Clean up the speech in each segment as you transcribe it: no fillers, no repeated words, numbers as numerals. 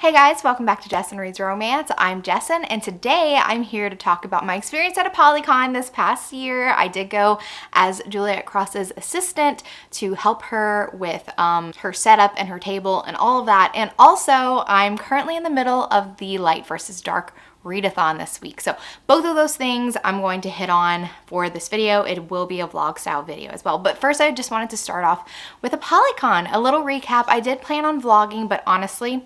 Hey guys, welcome back to Jessin Reads Romance. I'm Jessin, and today I'm here to talk about my experience at Apollycon this past year. I did go as Juliette Cross's assistant to help her with her setup and her table and all of that. And also, I'm currently in the middle of the Light versus Dark readathon this week. So both of those things I'm going to hit on for this video. It will be a vlog style video as well. But first I just wanted to start off with Apollycon. A little recap. I did plan on vlogging, but honestly,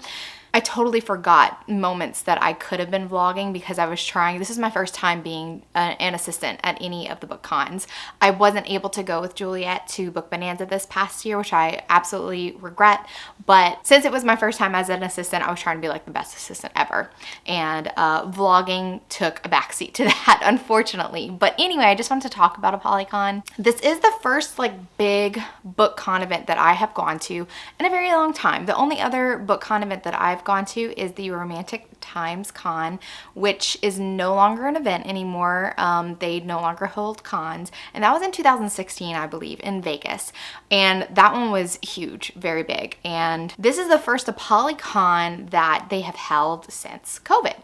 I totally forgot moments that I could have been vlogging because I was trying. This is my first time being an assistant at any of the book cons. I wasn't able to go with Juliette to Book Bonanza this past year, which I absolutely regret. But since it was my first time as an assistant, I was trying to be like the best assistant ever. And vlogging took a backseat to that, unfortunately. But anyway, I just wanted to talk about Apollycon. This is the first like big book con event that I have gone to in a very long time. The only other book con event that I've gone to is the Romantic Times Con, which is no longer an event anymore. They no longer hold cons, and that was in 2016, I believe, in Vegas, and that one was huge, very big. And this is the first Apollycon that they have held since COVID.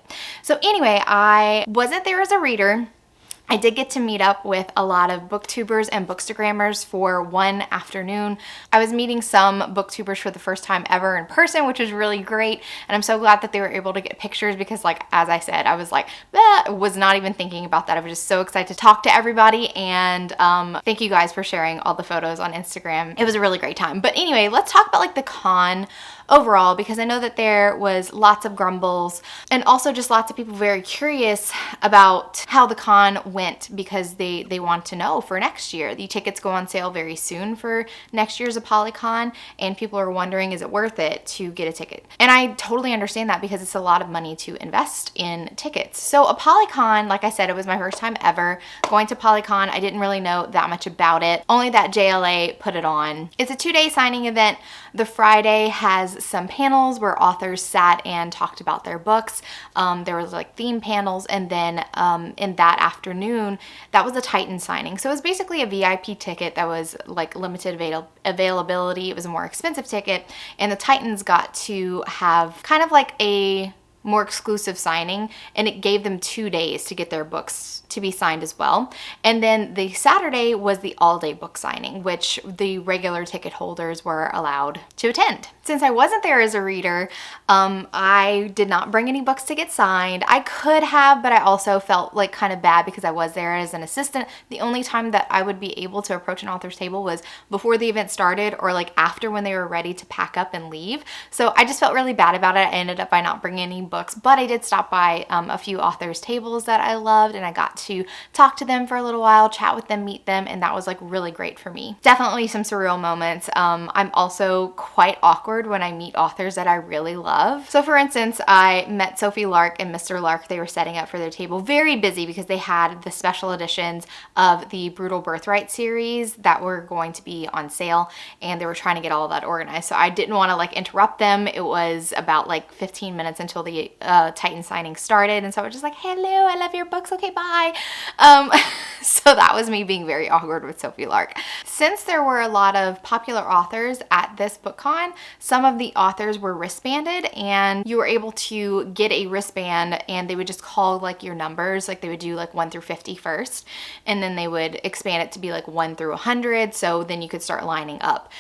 So anyway, I wasn't there as a reader. I did get to meet up with a lot of booktubers and bookstagrammers for one afternoon. I was meeting some booktubers for the first time ever in person, which was really great. And I'm so glad that they were able to get pictures because, like, as I said, I was like, was not even thinking about that. I was just so excited to talk to everybody. And thank you guys for sharing all the photos on Instagram. It was a really great time. But anyway, let's talk about like the con overall, because I know that there was lots of grumbles and also just lots of people very curious about how the con went because they want to know for next year. The tickets go on sale very soon for next year's Apollycon, and people are wondering, is it worth it to get a ticket? And I totally understand that because it's a lot of money to invest in tickets. So Apollycon, like I said, it was my first time ever going to Apollycon. I didn't really know that much about it, only that JLA put it on. It's a 2-day signing event. The Friday has some panels where authors sat and talked about their books. There was like theme panels, and then in that afternoon, that was a Titan signing. So it was basically a VIP ticket that was like limited availability. It was a more expensive ticket, and the Titans got to have kind of like a more exclusive signing, and it gave them 2 days to get their books to be signed as well. And then the Saturday was the all-day book signing, which the regular ticket holders were allowed to attend. Since I wasn't there as a reader, I did not bring any books to get signed. I could have, but I also felt like kind of bad because I was there as an assistant. The only time that I would be able to approach an author's table was before the event started or like after when they were ready to pack up and leave. So I just felt really bad about it. I ended up by not bringing any books, but I did stop by a few authors' tables that I loved, and I got to talk to them for a little while, chat with them, meet them, and that was like really great for me. Definitely some surreal moments. I'm also quite awkward when I meet authors that I really love. So for instance, I met Sophie Lark and Mr. Lark. They were setting up for their table, very busy because they had the special editions of the Brutal Birthright series that were going to be on sale, and they were trying to get all of that organized. So I didn't want to like interrupt them. It was about like 15 minutes until the Titan signing started, and so I was just like, hello, I love your books, okay, bye. So that was me being very awkward with Sophie Lark. Since there were a lot of popular authors at this book con, some of the authors were wristbanded, and you were able to get a wristband, and they would just call like your numbers, like they would do like 1 through 50 first, and then they would expand it to be like 1 through 100, so then you could start lining up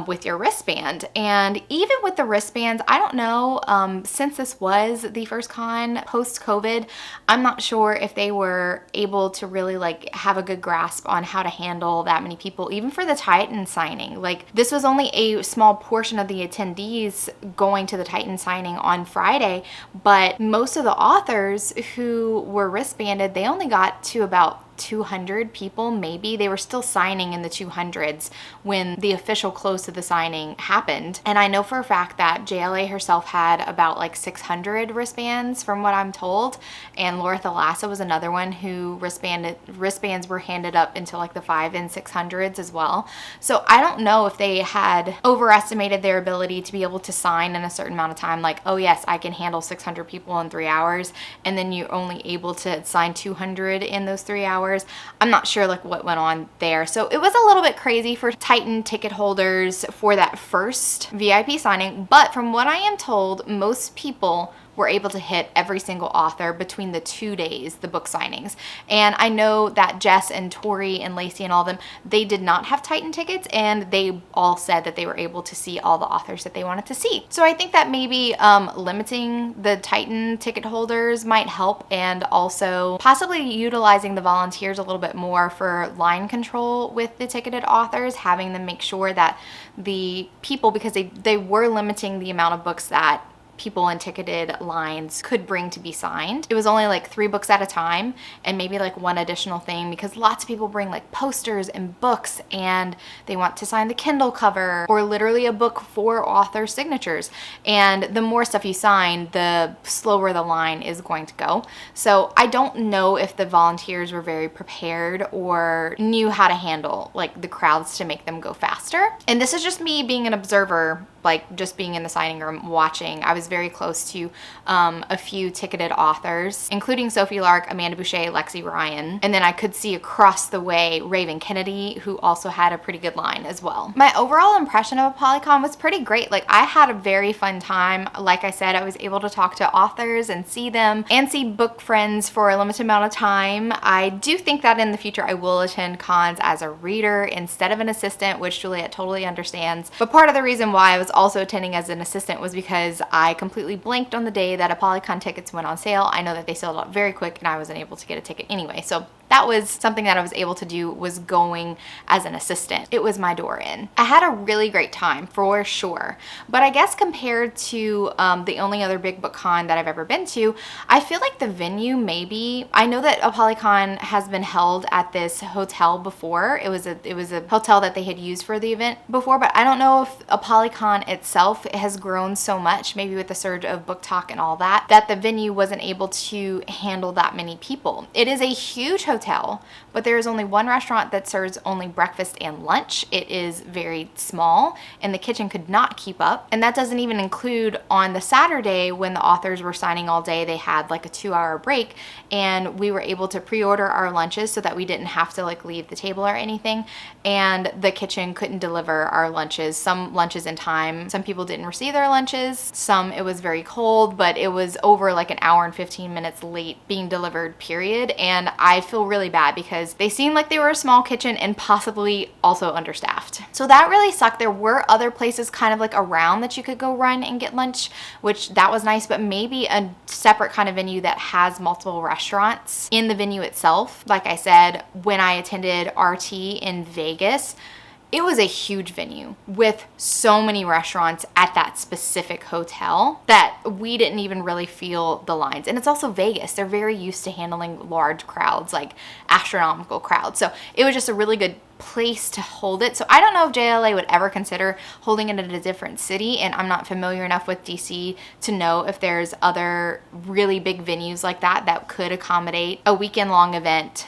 with your wristband. And even with the wristbands, I don't know, since this was the first con post-COVID, I'm not sure if they were able to really like have a good grasp on how to handle that many people, even for the Titan signing. Like, this was only a small portion of the attendees going to the Titan signing on Friday, but most of the authors who were wristbanded, they only got to about 200 people, maybe. They were still signing in the 200s when the official close to the signing happened. And I know for a fact that JLA herself had about like 600 wristbands from what I'm told, and Laura Thalassa was another one who wristbands were handed up into like the 500s and 600s as well. So I don't know if they had overestimated their ability to be able to sign in a certain amount of time, like, oh yes, I can handle 600 people in 3 hours, and then you're only able to sign 200 in those 3 hours. hours. I'm not sure like what went on there. So it was a little bit crazy for Titan ticket holders for that first VIP signing, but from what I am told, most people were able to hit every single author between the 2 days, the book signings. And I know that Jess and Tori and Lacey and all of them, they did not have Titan tickets, and they all said that they were able to see all the authors that they wanted to see. So I think that maybe limiting the Titan ticket holders might help, and also possibly utilizing the volunteers a little bit more for line control with the ticketed authors, having them make sure that the people, because they were limiting the amount of books that people in ticketed lines could bring to be signed. It was only like 3 books at a time, and maybe like 1 additional thing, because lots of people bring like posters and books, and they want to sign the Kindle cover or literally a book for author signatures. And the more stuff you sign, the slower the line is going to go. So I don't know if the volunteers were very prepared or knew how to handle like the crowds to make them go faster. And this is just me being an observer, like just being in the signing room watching. I was very close to a few ticketed authors, including Sophie Lark, Amanda Boucher, Lexi Ryan, and then I could see across the way Raven Kennedy, who also had a pretty good line as well. My overall impression of Apollycon was pretty great. Like, I had a very fun time. Like I said, I was able to talk to authors and see them and see book friends for a limited amount of time. I do think that in the future I will attend cons as a reader instead of an assistant, which Juliette totally understands. But part of the reason why I was also attending as an assistant was because I completely blanked on the day that Apollycon tickets went on sale. I know that they sold out very quick, and I wasn't able to get a ticket anyway. So that was something that I was able to do, was going as an assistant. It was my door in. I had a really great time for sure, but I guess compared to the only other big book con that I've ever been to, I feel like the venue maybe, I know that Apollycon has been held at this hotel before. It was a hotel that they had used for the event before, but I don't know if Apollycon itself has grown so much, maybe with the surge of book talk and all that, that the venue wasn't able to handle that many people. It is a huge hotel, but there is only one restaurant that serves only breakfast and lunch. It is very small, and the kitchen could not keep up. And that doesn't even include on the Saturday when the authors were signing all day, they had like a 2-hour break, and we were able to pre-order our lunches so that we didn't have to like leave the table or anything. And the kitchen couldn't deliver our lunches. Some lunches in time, some people didn't receive their lunches, some it was very cold, but it was over like an hour and 15 minutes late being delivered, period. And I feel really bad because they seemed like they were a small kitchen and possibly also understaffed. So that really sucked. There were other places kind of like around that you could go run and get lunch, which that was nice, but maybe a separate kind of venue that has multiple restaurants in the venue itself. Like I said, when I attended RT in Vegas, it was a huge venue with so many restaurants at that specific hotel that we didn't even really feel the lines. And it's also Vegas. They're very used to handling large crowds, like astronomical crowds. So it was just a really good place to hold it. So I don't know if JLA would ever consider holding it in a different city, and I'm not familiar enough with DC to know if there's other really big venues like that that could accommodate a weekend-long event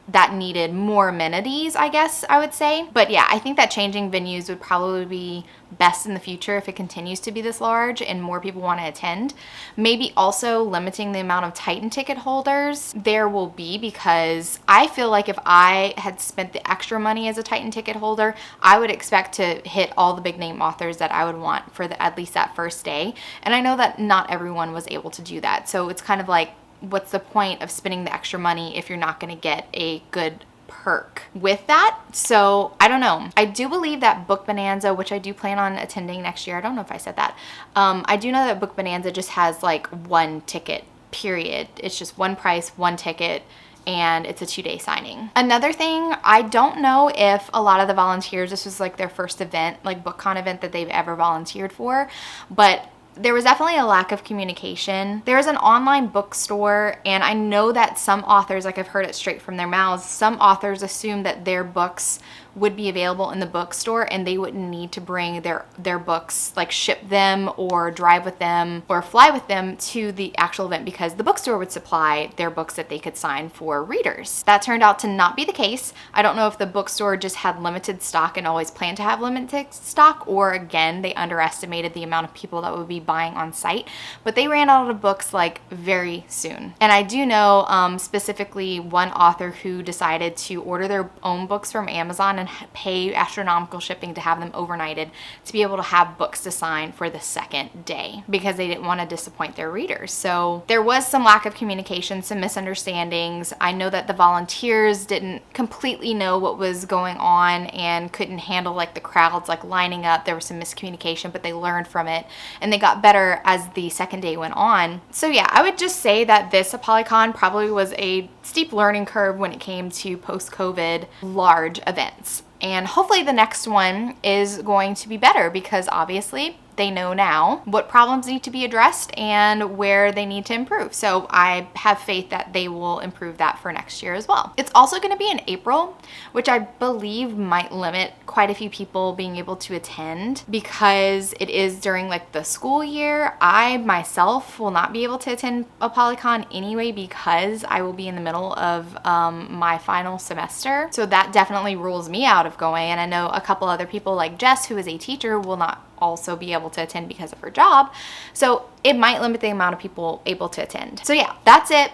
that needed more amenities, I guess I would say. But yeah, I think that changing venues would probably be best in the future if it continues to be this large and more people want to attend. Maybe also limiting the amount of Titan ticket holders there will be, because I feel like if I had spent the extra money as a Titan ticket holder, I would expect to hit all the big name authors that I would want for at least that first day. And I know that not everyone was able to do that. So it's kind of like, what's the point of spending the extra money if you're not going to get a good perk with that? So I don't know. I do believe that Book Bonanza, which I do plan on attending next year, I don't know if I said that, I do know that Book Bonanza just has like one ticket, period. It's just one price, one ticket, and it's a 2-day signing. Another thing, I don't know if a lot of the volunteers, this was like their first event, like BookCon event that they've ever volunteered for, but there was definitely a lack of communication. There's an online bookstore, and I know that some authors, like I've heard it straight from their mouths, some authors assume that their books would be available in the bookstore, and they wouldn't need to bring their books, like ship them or drive with them or fly with them to the actual event, because the bookstore would supply their books that they could sign for readers. That turned out to not be the case. I don't know if the bookstore just had limited stock and always planned to have limited stock, or again, they underestimated the amount of people that would be buying on site, but they ran out of books like very soon. And I do know specifically one author who decided to order their own books from Amazon and pay astronomical shipping to have them overnighted to be able to have books to sign for the second day, because they didn't want to disappoint their readers. So there was some lack of communication, some misunderstandings. I know that the volunteers didn't completely know what was going on and couldn't handle like the crowds like lining up. There was some miscommunication, but they learned from it and they got better as the second day went on. So yeah, I would just say that this Apollycon probably was a steep learning curve when it came to post-COVID large events. And hopefully the next one is going to be better, because obviously they know now what problems need to be addressed and where they need to improve. So I have faith that they will improve that for next year as well. It's also going to be in April, which I believe might limit quite a few people being able to attend, because it is during like the school year. I myself will not be able to attend Apollycon anyway, because I will be in the middle of my final semester. So that definitely rules me out of going. And I know a couple other people like Jess, who is a teacher, will not also be able to attend because of her job. So it might limit the amount of people able to attend. So yeah, that's it.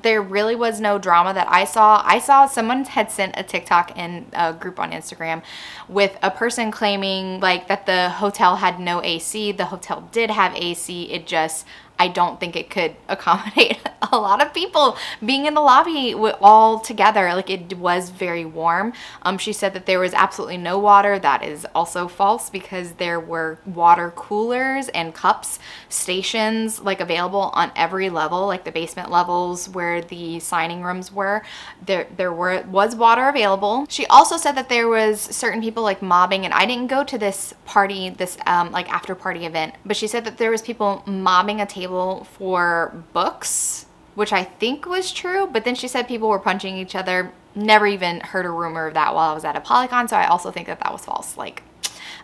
There really was no drama that I saw. I saw someone had sent a TikTok in a group on Instagram with a person claiming like that the hotel had no AC. The hotel did have AC. It just, I don't think it could accommodate a lot of people being in the lobby all together. Like, it was very warm. She said that there was absolutely no water. That is also false, because there were water coolers and cups stations like available on every level, like the basement levels where the signing rooms were. There was water available. She also said that there was certain people like mobbing, and I didn't go to this party, this like after party event, but she said that there was people mobbing a table for books, which I think was true, but then she said people were punching each other. Never even heard a rumor of that while I was at Apollycon, so I also think that that was false. Like,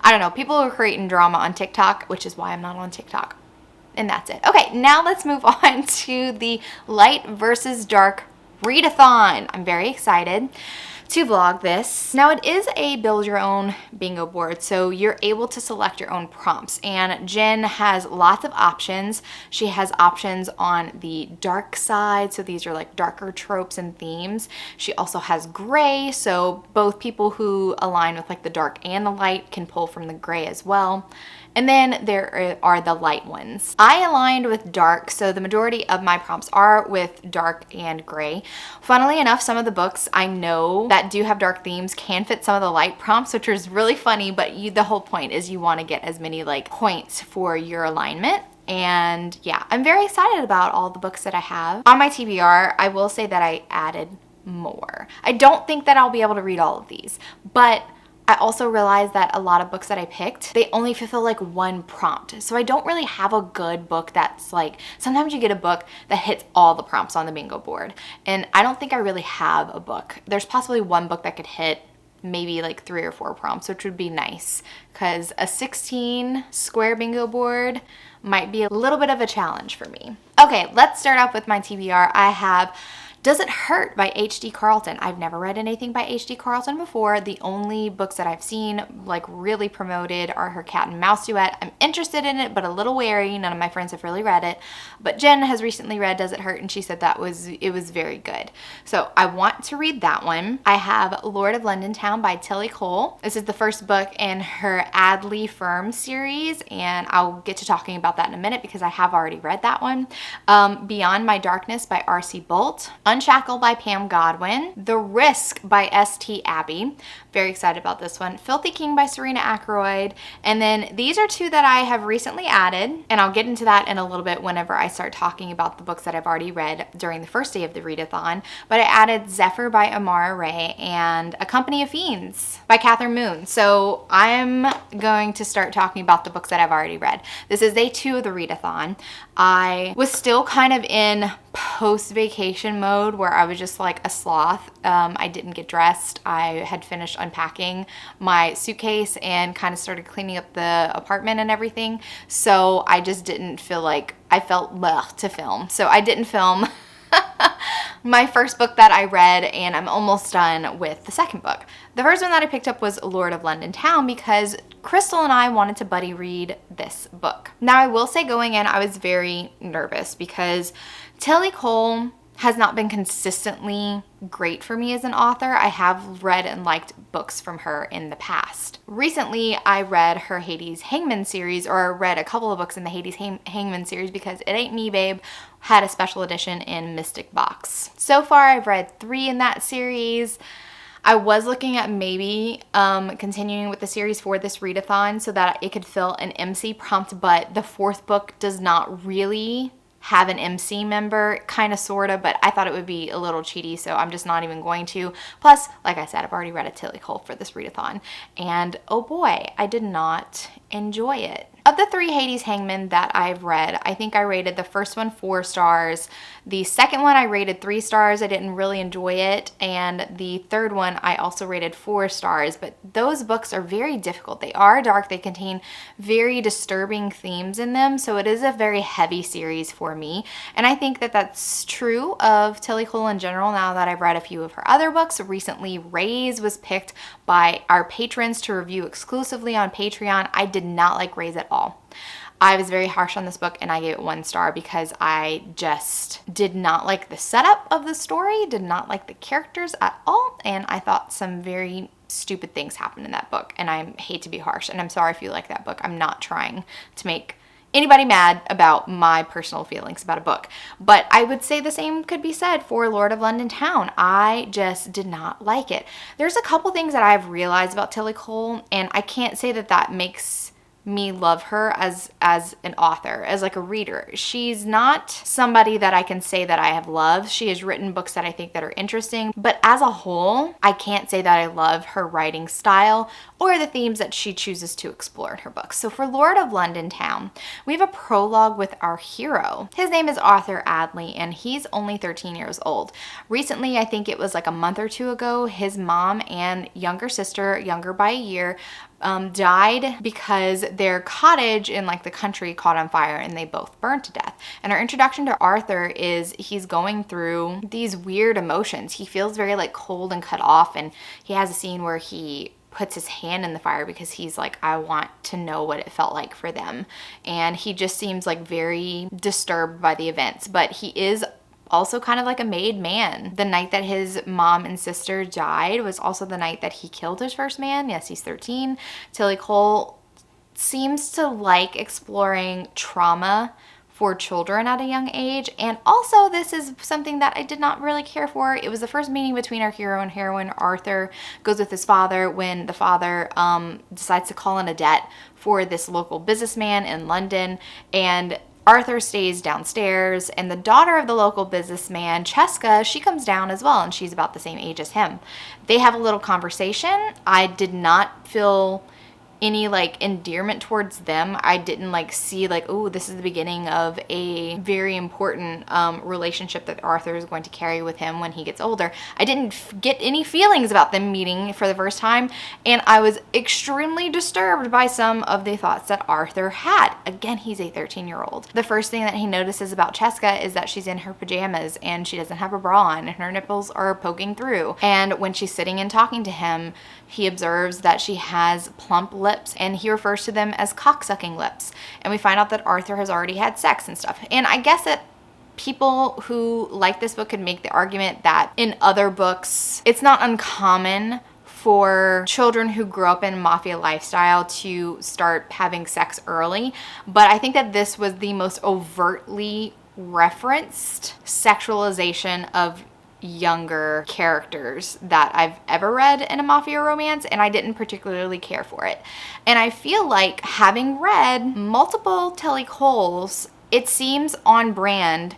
I don't know, people are creating drama on TikTok, which is why I'm not on TikTok. And that's it. Okay, now let's move on to the light versus dark readathon. I'm very excited to vlog this. Now, it is a build your own bingo board, so you're able to select your own prompts, and Jen has lots of options. She has options on the dark side, so these are like darker tropes and themes. She also has gray, so both people who align with like the dark and the light can pull from the gray as well. And then there are the light ones. I aligned with dark, so the majority of my prompts are with dark and gray. Funnily enough, some of the books I know that do have dark themes can fit some of the light prompts, which is really funny, but the whole point is you want to get as many like points for your alignment. And yeah, I'm very excited about all the books that I have. On my TBR, I will say that I added more. I don't think that I'll be able to read all of these, but I also realized that a lot of books that I picked, they only fulfill like one prompt. So I don't really have a good book that's like, sometimes you get a book that hits all the prompts on the bingo board. And I don't think I really have a book. There's possibly one book that could hit maybe like 3 or 4 prompts, which would be nice, because a 16 square bingo board might be a little bit of a challenge for me. Okay, let's start off with my TBR. I have Does It Hurt by H.D. Carlton. I've never read anything by H.D. Carlton before. The only books that I've seen like really promoted are her Cat and Mouse duet. I'm interested in it, but a little wary. None of my friends have really read it. But Jen has recently read Does It Hurt, and she said that it was very good. So I want to read that one. I have Lord of London Town by Tilly Cole. This is the first book in her Adley Firm series, and I'll get to talking about that in a minute because I have already read that one. Beyond My Darkness by R.C. Bolt. Unshackled by Pam Godwin. The Risk by S.T. Abbey. Very excited about this one. Filthy King by Serena Ackroyd. And then these are 2 that I have recently added, and I'll get into that in a little bit whenever I start talking about the books that I've already read during the first day of the readathon. But I added Zephyr by Amara Ray and A Company of Fiends by Catherine Moon. So I'm going to start talking about the books that I've already read. This is day 2 of the readathon. I was still kind of in post-vacation mode mode where I was just like a sloth. I didn't get dressed. I had finished unpacking my suitcase and kind of started cleaning up the apartment and everything. So I just didn't feel like, I felt bleh to film. So I didn't film my first book that I read, and I'm almost done with the second book. The first one that I picked up was Lord of London Town because Crystal and I wanted to buddy read this book. Now I will say going in, I was very nervous because Tilly Cole has not been consistently great for me as an author. I have read and liked books from her in the past. Recently, I read her Hades Hangman series, or read a couple of books in the Hades Hangman series because It Ain't Me Babe had a special edition in Mystic Box. So far, I've read 3 in that series. I was looking at maybe continuing with the series for this readathon so that it could fill an MC prompt, but the 4th book does not really have an MC member, kind of, sort of, but I thought it would be a little cheaty, so I'm just not even going to. Plus, like I said, I've already read a Tilly Cole for this readathon, and oh boy, I did not enjoy it. Of the 3 Hades Hangmen that I've read, I think I rated the first one 4 stars. The second one I rated 3 stars. I didn't really enjoy it. And the third one I also rated 4 stars. But those books are very difficult. They are dark. They contain very disturbing themes in them. So it is a very heavy series for me. And I think that that's true of Tilly Cole in general now that I've read a few of her other books. Recently, Raise was picked by our patrons to review exclusively on Patreon. I did not like Raise at all. I was very harsh on this book and I gave it 1 star because I just did not like the setup of the story, did not like the characters at all, and I thought some very stupid things happened in that book, and I hate to be harsh, and I'm sorry if you like that book. I'm not trying to make anybody mad about my personal feelings about a book, but I would say the same could be said for Lord of London Town. I just did not like it. There's a couple things that I've realized about Tilly Cole, and I can't say that that makes me love her as an author, as like a reader. She's not somebody that I can say that I have loved. She has written books that I think that are interesting, but as a whole, I can't say that I love her writing style or the themes that she chooses to explore in her books. So for Lord of London Town, we have a prologue with our hero. His name is Arthur Adley, and he's only 13 years old. Recently, I think it was like a month or 2 ago, his mom and younger sister, younger by a year, died because their cottage in like the country caught on fire and they both burned to death. And our introduction to Arthur is he's going through these weird emotions. He feels very like cold and cut off, and he has a scene where he puts his hand in the fire because he's like, I want to know what it felt like for them. And he just seems like very disturbed by the events, but he is also kind of like a made man. The night that his mom and sister died was also the night that he killed his first man. Yes, he's 13. Tilly Cole seems to like exploring trauma for children at a young age, and also this is something that I did not really care for. It was the first meeting between our hero and heroine. Arthur goes with his father when the father decides to call in a debt for this local businessman in London, and Arthur stays downstairs, and the daughter of the local businessman, Cheska, she comes down as well, and she's about the same age as him. They have a little conversation. I did not feel any like endearment towards them. I didn't like see like, oh, this is the beginning of a very important relationship that Arthur is going to carry with him when he gets older. I didn't get any feelings about them meeting for the first time, and I was extremely disturbed by some of the thoughts that Arthur had. Again, he's a 13-year-old. The first thing that he notices about Cheska is that she's in her pajamas and she doesn't have a bra on and her nipples are poking through. And when she's sitting and talking to him, he observes that she has plump lips, and he refers to them as cocksucking lips. And we find out that Arthur has already had sex and stuff. And I guess that people who like this book could make the argument that in other books, it's not uncommon for children who grow up in mafia lifestyle to start having sex early. But I think that this was the most overtly referenced sexualization of younger characters that I've ever read in a mafia romance, and I didn't particularly care for it. And I feel like, having read multiple Tilly Coles, it seems on brand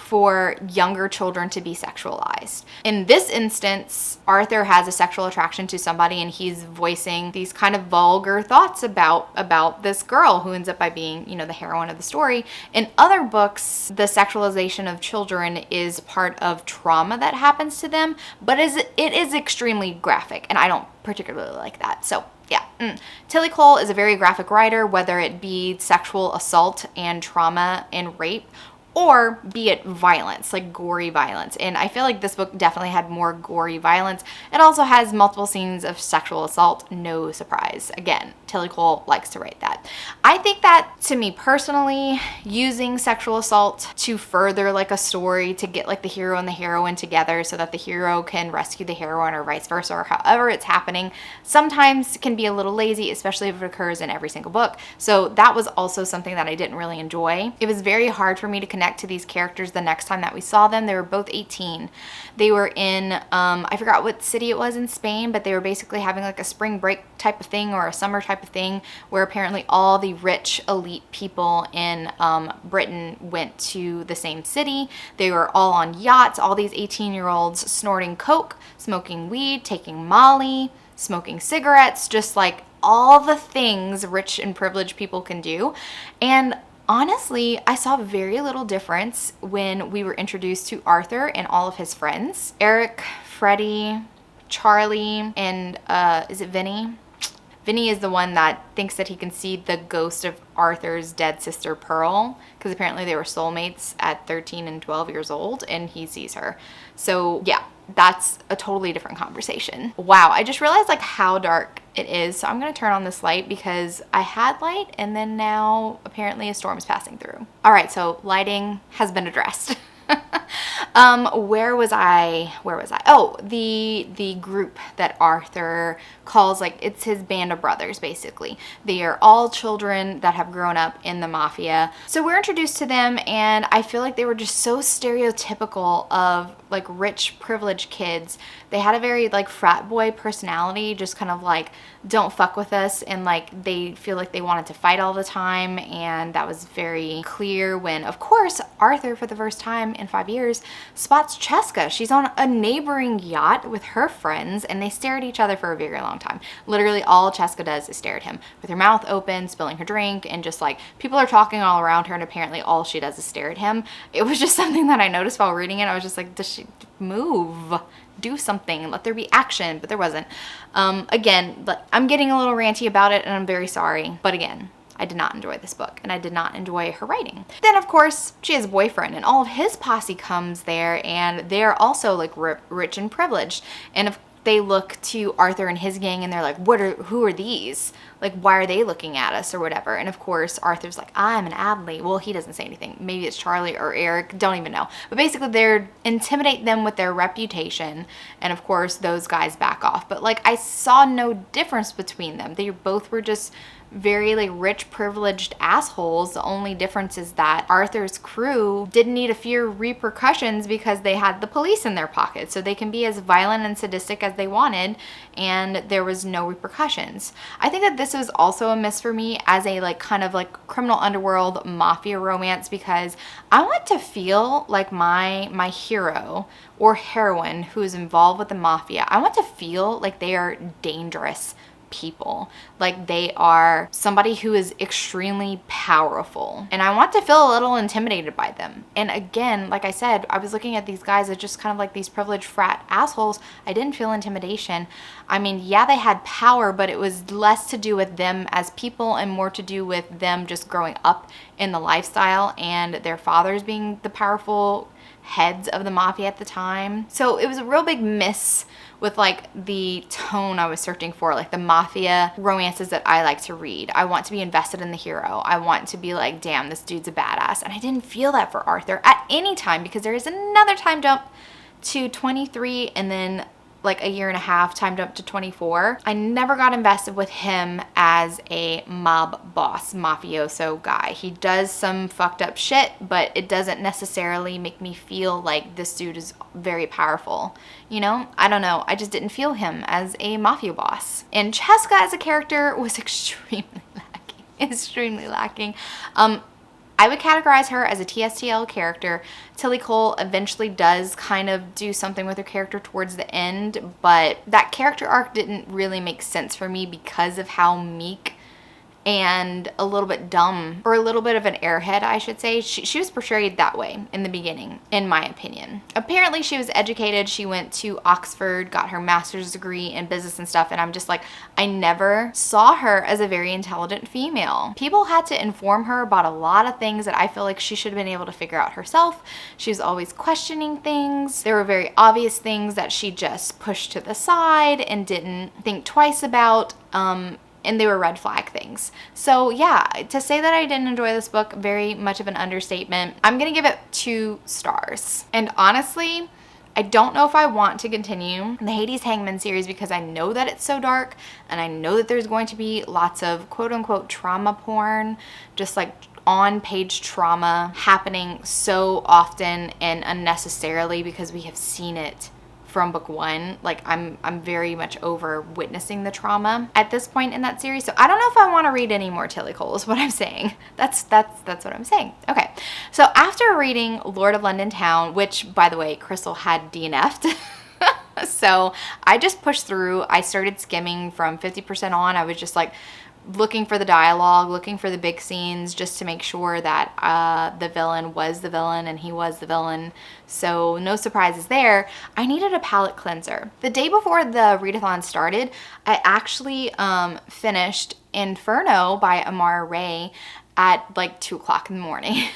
for younger children to be sexualized. In this instance, Arthur has a sexual attraction to somebody and he's voicing these kind of vulgar thoughts about this girl who ends up by being, you know, the heroine of the story. In other books, the sexualization of children is part of trauma that happens to them, but it is extremely graphic, and I don't particularly like that. So yeah. Tilly Cole is a very graphic writer, whether it be sexual assault and trauma and rape, or be it violence, like gory violence. And I feel like this book definitely had more gory violence. It also has multiple scenes of sexual assault, no surprise. Again, Tilly Cole likes to write that. I think that, to me personally, using sexual assault to further like a story to get like the hero and the heroine together so that the hero can rescue the heroine or vice versa, or however it's happening, sometimes can be a little lazy, especially if it occurs in every single book. So that was also something that I didn't really enjoy. It was very hard for me to connect to these characters the next time that we saw them. They were both 18. They were in, I forgot what city it was in Spain, but they were basically having like a spring break type of thing or a summer type of thing where apparently all the rich elite people in Britain went to the same city. They were all on yachts, all these 18-year-olds snorting coke, smoking weed, taking Molly, smoking cigarettes, just like all the things rich and privileged people can do. And honestly, I saw very little difference when we were introduced to Arthur and all of his friends. Eric, Freddie, Charlie, and is it Vinny? Vinny is the one that thinks that he can see the ghost of Arthur's dead sister Pearl, because apparently they were soulmates at 13 and 12 years old, and he sees her. So yeah, that's a totally different conversation. Wow, I just realized like how dark it is. So I'm gonna turn on this light because I had light and then now apparently a storm is passing through. All right, so lighting has been addressed. Where was I? Oh, the group that Arthur calls, like, it's his band of brothers, basically. They are all children that have grown up in the mafia. So we're introduced to them, and I feel like they were just so stereotypical of like rich, privileged kids. They had a very like frat boy personality, just kind of like, don't fuck with us, and like they feel like they wanted to fight all the time, and that was very clear when, of course, Arthur, for the first time in 5 years, spots Cheska. She's on a neighboring yacht with her friends, and they stare at each other for a very long time. Literally all Cheska does is stare at him with her mouth open, spilling her drink, and just like people are talking all around her, and apparently all she does is stare at him. It was just something that I noticed while reading it. I was just like, does she move? Do something, let there be action, but there wasn't. Again, I'm getting a little ranty about it, and I'm very sorry, but again, I did not enjoy this book, and I did not enjoy her writing. Then, of course, she has a boyfriend, and all of his posse comes there, and they're also like rich and privileged, and if they look to Arthur and his gang, and they're like, who are these? Like, why are they looking at us or whatever? And of course, Arthur's like, I'm an Adley. Well, he doesn't say anything. Maybe it's Charlie or Eric. Don't even know. But basically, they're intimidate them with their reputation. And of course, those guys back off. But like, I saw no difference between them. They both were just very like rich, privileged assholes. The only difference is that Arthur's crew didn't need to fear repercussions because they had the police in their pocket, so they can be as violent and sadistic as they wanted, and there was no repercussions. I think that this was also a miss for me as a like kind of like criminal underworld mafia romance, because I want to feel like my hero or heroine who is involved with the mafia, I want to feel like they are dangerous people, like they are somebody who is extremely powerful, and I want to feel a little intimidated by them. And again, like I said, I was looking at these guys as just kind of like these privileged frat assholes. I didn't feel intimidation. I mean, yeah, they had power, but it was less to do with them as people and more to do with them just growing up in the lifestyle and their fathers being the powerful heads of the mafia at the time. So it was a real big miss with like the tone I was searching for, like the mafia romances that I like to read. I want to be invested in the hero. I want to be like, damn, this dude's a badass. And I didn't feel that for Arthur at any time, because there is another time jump to 23 and then like a year and a half time jump to 24. I never got invested with him as a mob boss, mafioso guy. He does some fucked up shit, but it doesn't necessarily make me feel like this dude is very powerful. You know, I don't know. I just didn't feel him as a mafia boss. And Cheska as a character was extremely lacking. I would categorize her as a TSTL character. Tilly Cole eventually does kind of do something with her character towards the end, but that character arc didn't really make sense for me because of how meek and a little bit dumb, or a little bit of an airhead, I should say. She was portrayed that way in the beginning, in my opinion. Apparently she was educated. She went to Oxford, got her master's degree in business and stuff, and I'm just like, I never saw her as a very intelligent female. People had to inform her about a lot of things that I feel like she should have been able to figure out herself. She was always questioning things. There were very obvious things that she just pushed to the side and didn't think twice about. And they were red flag things. So yeah, to say that I didn't enjoy this book, very much of an understatement. I'm gonna give it 2 stars. And honestly, I don't know if I want to continue the Hades Hangman series because I know that it's so dark, and I know that there's going to be lots of quote unquote trauma porn, just like on-page trauma happening so often and unnecessarily because we have seen it from book 1. Like I'm very much over witnessing the trauma at this point in that series. So I don't know if I want to read any more Tilly Cole is what I'm saying. That's what I'm saying. Okay. So after reading Lord of London Town, which by the way, Crystal had DNF'd. So I just pushed through. I started skimming from 50% on. I was just like looking for the dialogue, looking for the big scenes, just to make sure that the villain was the villain and he was the villain. So no surprises there. I needed a palate cleanser. The day before the readathon started, I actually finished Inferno by Amara Ray at like 2 o'clock in the morning.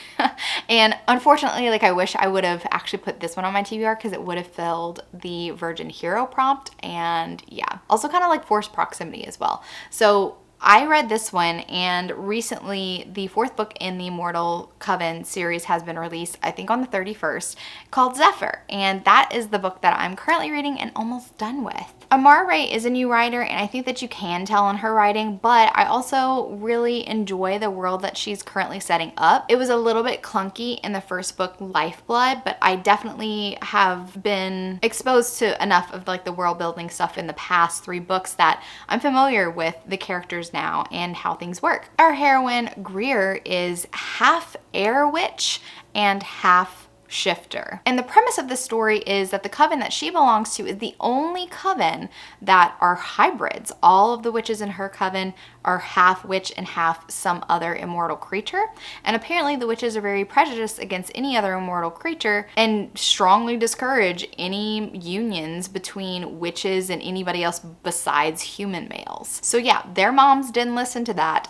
And unfortunately, like I wish I would have actually put this one on my TBR because it would have filled the Virgin Hero prompt. And yeah, also kind of like forced proximity as well. So I read this one, and recently the 4th book in the Immortal Coven series has been released, I think on the 31st, called Zephyr, and that is the book that I'm currently reading and almost done with. Amara Ray is a new writer, and I think that you can tell in her writing, but I also really enjoy the world that she's currently setting up. It was a little bit clunky in the first book, Lifeblood, but I definitely have been exposed to enough of like the world building stuff in the past 3 books that I'm familiar with the characters now and how things work. Our heroine, Greer, is half air witch and half shifter. And the premise of this story is that the coven that she belongs to is the only coven that are hybrids. All of the witches in her coven are half witch and half some other immortal creature. And apparently the witches are very prejudiced against any other immortal creature and strongly discourage any unions between witches and anybody else besides human males. So yeah, their moms didn't listen to that.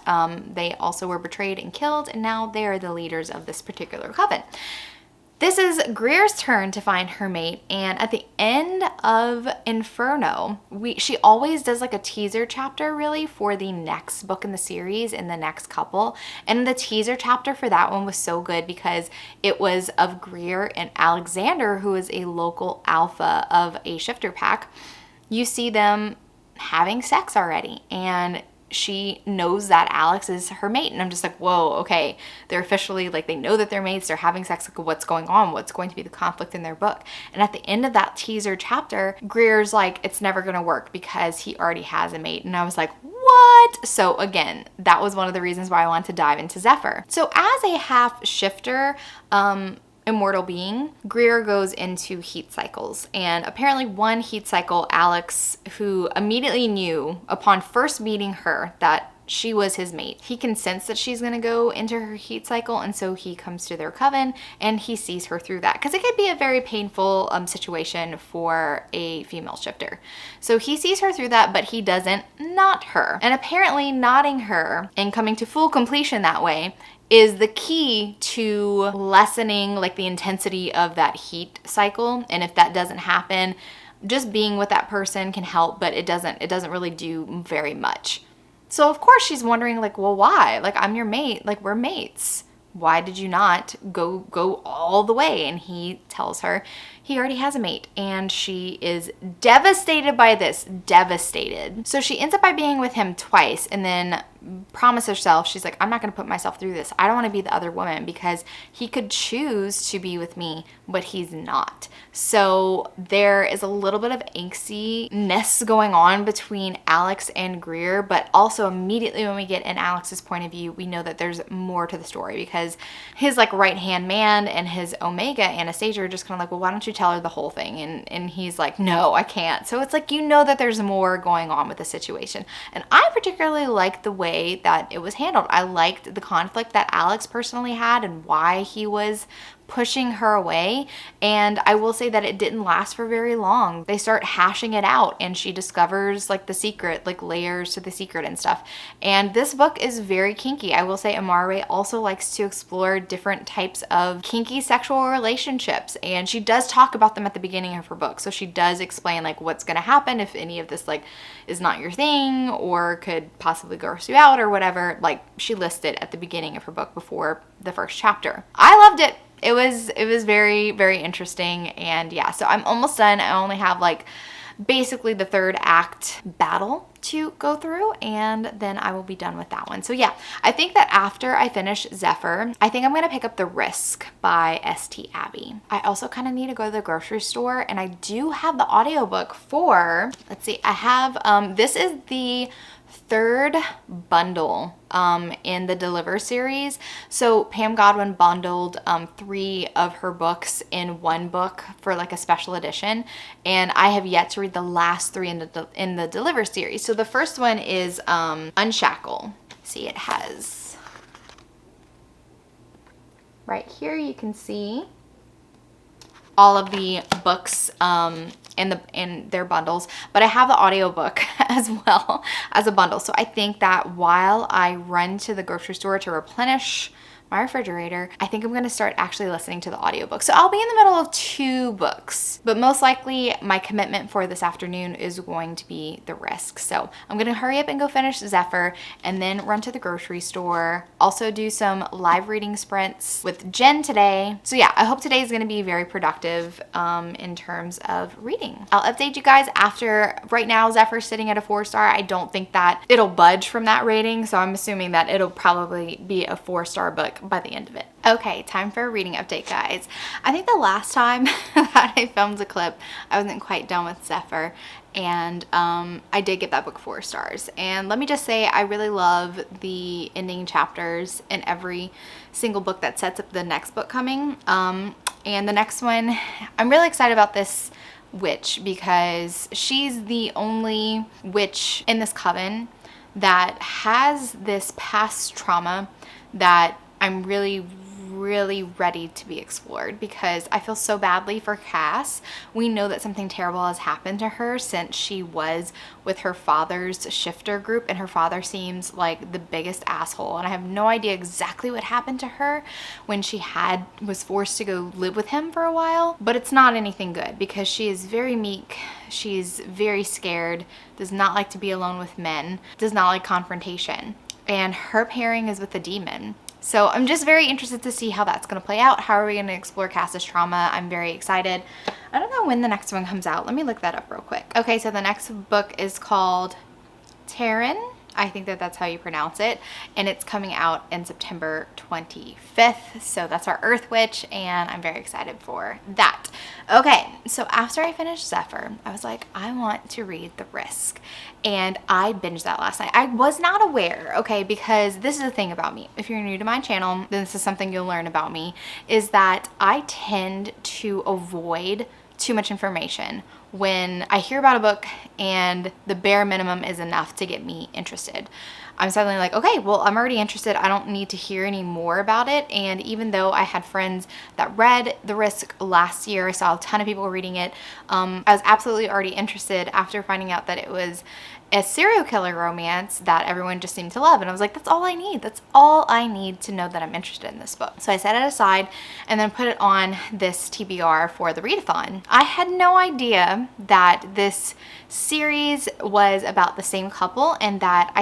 They also were betrayed and killed, and now they're the leaders of this particular coven. This is Greer's turn to find her mate, and at the end of Inferno, she always does like a teaser chapter really for the next book in the series in the next couple. And the teaser chapter for that one was so good because it was of Greer and Alexander, who is a local alpha of a shifter pack. You see them having sex already, and she knows that Alex is her mate, and I'm just like, whoa, okay, they're officially like, they know that they're mates, they're having sex, like what's going on, what's going to be the conflict in their book. And at the end of that teaser chapter, Greer's like, it's never gonna work because he already has a mate. And I was like, what? So again, that was one of the reasons why I wanted to dive into Zephyr. So as a half shifter immortal being, Greer goes into heat cycles, and apparently one heat cycle, Alex, who immediately knew upon first meeting her that she was his mate, he can sense that she's going to go into her heat cycle, and so he comes to their coven and he sees her through that because it could be a very painful situation for a female shifter. So he sees her through that, but he doesn't knot her, and apparently knotting her and coming to full completion that way is the key to lessening like the intensity of that heat cycle. And if that doesn't happen, just being with that person can help, but it doesn't really do very much. So of course she's wondering like, well, why? Like, I'm your mate, like we're mates. Why did you not go all the way? And he tells her he already has a mate, and she is devastated by this, devastated. So she ends up by being with him twice, and then promised herself, she's like, I'm not going to put myself through this. I don't want to be the other woman, because he could choose to be with me, but he's not. So there is a little bit of angstiness going on between Alex and Greer, but also immediately when we get in Alex's point of view, we know that there's more to the story, because his like right-hand man and his Omega, Anastasia, are just kind of like, well, why don't you tell her the whole thing? And he's like, no, I can't. So it's like, you know that there's more going on with the situation. And I particularly liked the way that it was handled. I liked the conflict that Alex personally had and why he was pushing her away. And I will say that it didn't last for very long. They start hashing it out and she discovers like the secret, like layers to the secret and stuff. And this book is very kinky. I will say Amare also likes to explore different types of kinky sexual relationships, and she does talk about them at the beginning of her book. So she does explain like what's going to happen if any of this like is not your thing or could possibly gross you out or whatever. Like she lists it at the beginning of her book before the first chapter. I loved it. It was very, very interesting. And yeah, so I'm almost done. I only have like basically the third act battle to go through, and then I will be done with that one. So yeah, I think that after I finish Zephyr, I think I'm going to pick up The Risk by St. Abbey. I also kind of need to go to the grocery store, and I do have the audiobook for, let's see, I have, this is the third bundle in the Deliver series. So Pam Godwin bundled 3 of her books in one book for like a special edition, and I have yet to read the last 3 in the Deliver series. So the first one is Unshackled. See, it has right here, you can see all of the books in their bundles, but I have the audiobook as well as a bundle. So I think that while I run to the grocery store to replenish my refrigerator, I think I'm going to start actually listening to the audiobook. So I'll be in the middle of 2 books, but most likely my commitment for this afternoon is going to be The Risk. So I'm going to hurry up and go finish Zephyr and then run to the grocery store. Also do some live reading sprints with Jen today. So yeah, I hope today is going to be very productive in terms of reading. I'll update you guys after. Right now, Zephyr's sitting at a 4-star. I don't think that it'll budge from that rating, so I'm assuming that it'll probably be a 4-star book by the end of it. Okay, time for a reading update, guys. I think the last time that I filmed a clip, I wasn't quite done with Zephyr, and I did give that book 4 stars. And let me just say, I really love the ending chapters in every single book that sets up the next book coming. And the next one, I'm really excited about this witch, because she's the only witch in this coven that has this past trauma that I'm really ready to be explored, because I feel so badly for Cass. We know that something terrible has happened to her since she was with her father's shifter group, and her father seems like the biggest asshole, and I have no idea exactly what happened to her when she was forced to go live with him for a while, but it's not anything good, because she is very meek, she's very scared, does not like to be alone with men, does not like confrontation, and her pairing is with a demon. So I'm just very interested to see how that's going to play out. How are we going to explore Cass's trauma? I'm very excited. I don't know when the next one comes out. Let me look that up real quick. Okay, so the next book is called Terran. I think that that's how you pronounce it. And it's coming out in September 25th. So that's our Earth Witch, and I'm very excited for that. Okay, so after I finished Zephyr, I was like, I want to read The Risk. And I binged that last night. I was not aware, okay, because this is the thing about me. If you're new to my channel, then this is something you'll learn about me, is that I tend to avoid too much information when I hear about a book and the bare minimum is enough to get me interested. I'm suddenly like, okay, well, I'm already interested. I don't need to hear any more about it. And even though I had friends that read The Risk last year, I saw a ton of people reading it, I was absolutely already interested after finding out that it was a serial killer romance that everyone just seemed to love. And I was like, that's all I need. That's all I need to know that I'm interested in this book. So I set it aside and then put it on this TBR for the readathon. I had no idea that this series was about the same couple, and that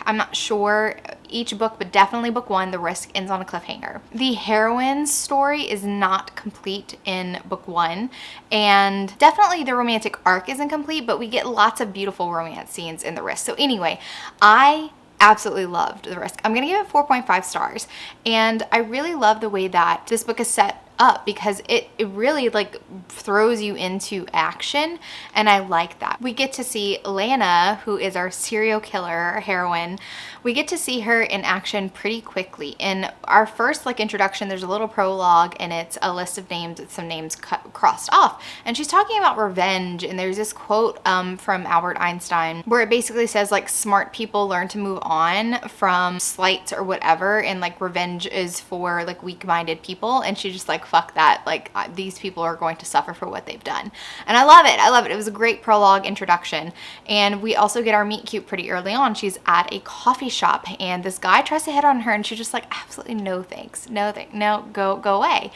I'm not sure each book, but definitely book 1, The Risk, ends on a cliffhanger. The heroine's story is not complete in book 1, and definitely the romantic arc isn't complete, but we get lots of beautiful romance scenes in The Risk. So anyway, I absolutely loved The Risk. I'm gonna give it 4.5 stars. And I really love the way that this book is set up because it really like throws you into action, and I like that. We get to see Lana, who is our serial killer heroine. We get to see her in action pretty quickly. In our first like introduction, there's a little prologue and it's a list of names with some names crossed off, and she's talking about revenge, and there's this quote from Albert Einstein where it basically says like smart people learn to move on from slights or whatever, and like revenge is for like weak-minded people, and she just like fuck that, like these people are going to suffer for what they've done. And I love it. I love it. It was a great prologue introduction. And we also get our meet cute pretty early on. She's at a coffee shop and this guy tries to hit on her and she's just like, absolutely no thanks, no thanks, no, go away.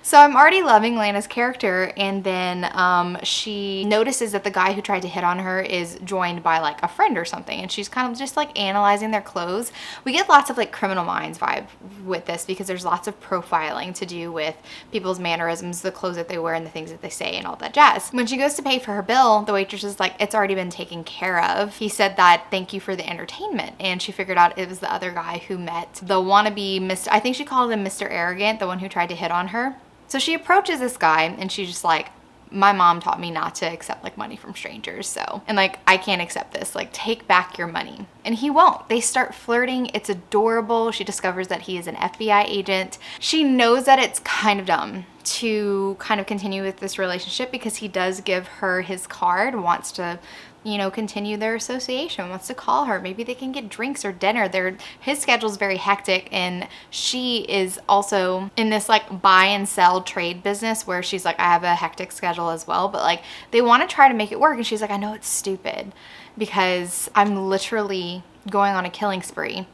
So I'm already loving Lana's character, and then she notices that the guy who tried to hit on her is joined by like a friend or something, and she's kind of just like analyzing their clothes. We get lots of like Criminal Minds vibe with this because there's lots of profiling to do with people's mannerisms, the clothes that they wear and the things that they say and all that jazz. When she goes to pay for her bill, the waitress is like, it's already been taken care of. He said that thank you for the entertainment, and she figured out it was the other guy who met the wannabe Mr. I think she called him Mr. Arrogant, the one who tried to hit on her. So she approaches this guy and she's just like, my mom taught me not to accept like money from strangers, so, and like, I can't accept this, like take back your money. And he won't. They start flirting. It's adorable. She discovers that he is an FBI agent. She knows that it's kind of dumb to kind of continue with this relationship because he does give her his card, wants to, you know, continue their association, wants to call her. Maybe they can get drinks or dinner. His schedule's very hectic, and she is also in this like buy and sell trade business where she's like, I have a hectic schedule as well, but like they want to try to make it work. And she's like, I know it's stupid because I'm literally going on a killing spree,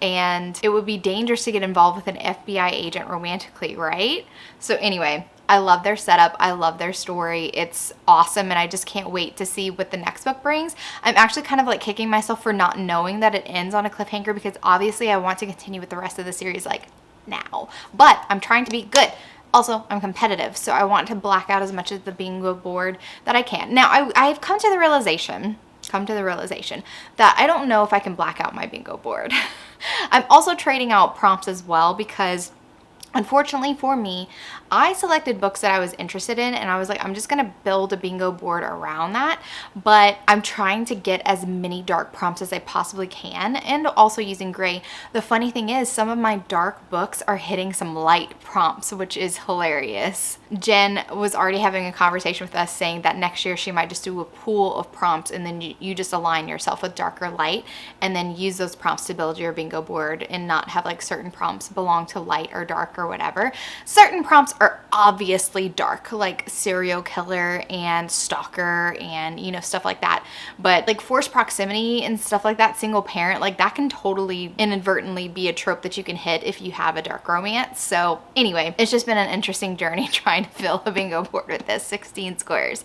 and it would be dangerous to get involved with an FBI agent romantically, right? So anyway, I love their setup. I love their story. It's awesome, and I just can't wait to see what the next book brings. I'm actually kind of like kicking myself for not knowing that it ends on a cliffhanger because obviously I want to continue with the rest of the series like now, but I'm trying to be good. Also, I'm competitive, so I want to black out as much of the bingo board that I can. Now, I've come to the realization that I don't know if I can black out my bingo board. I'm also trading out prompts as well because unfortunately for me, I selected books that I was interested in, and I was like, I'm just gonna build a bingo board around that, but I'm trying to get as many dark prompts as I possibly can, and also using gray. The funny thing is, some of my dark books are hitting some light prompts, which is hilarious. Jen was already having a conversation with us saying that next year she might just do a pool of prompts, and then you just align yourself with dark or light, and then use those prompts to build your bingo board and not have like certain prompts belong to light or dark or whatever. Certain prompts are obviously dark, like serial killer and stalker and, you know, stuff like that. But like forced proximity and stuff like that, single parent, like that can totally inadvertently be a trope that you can hit if you have a dark romance. So anyway, it's just been an interesting journey trying to fill a bingo board with this 16 squares.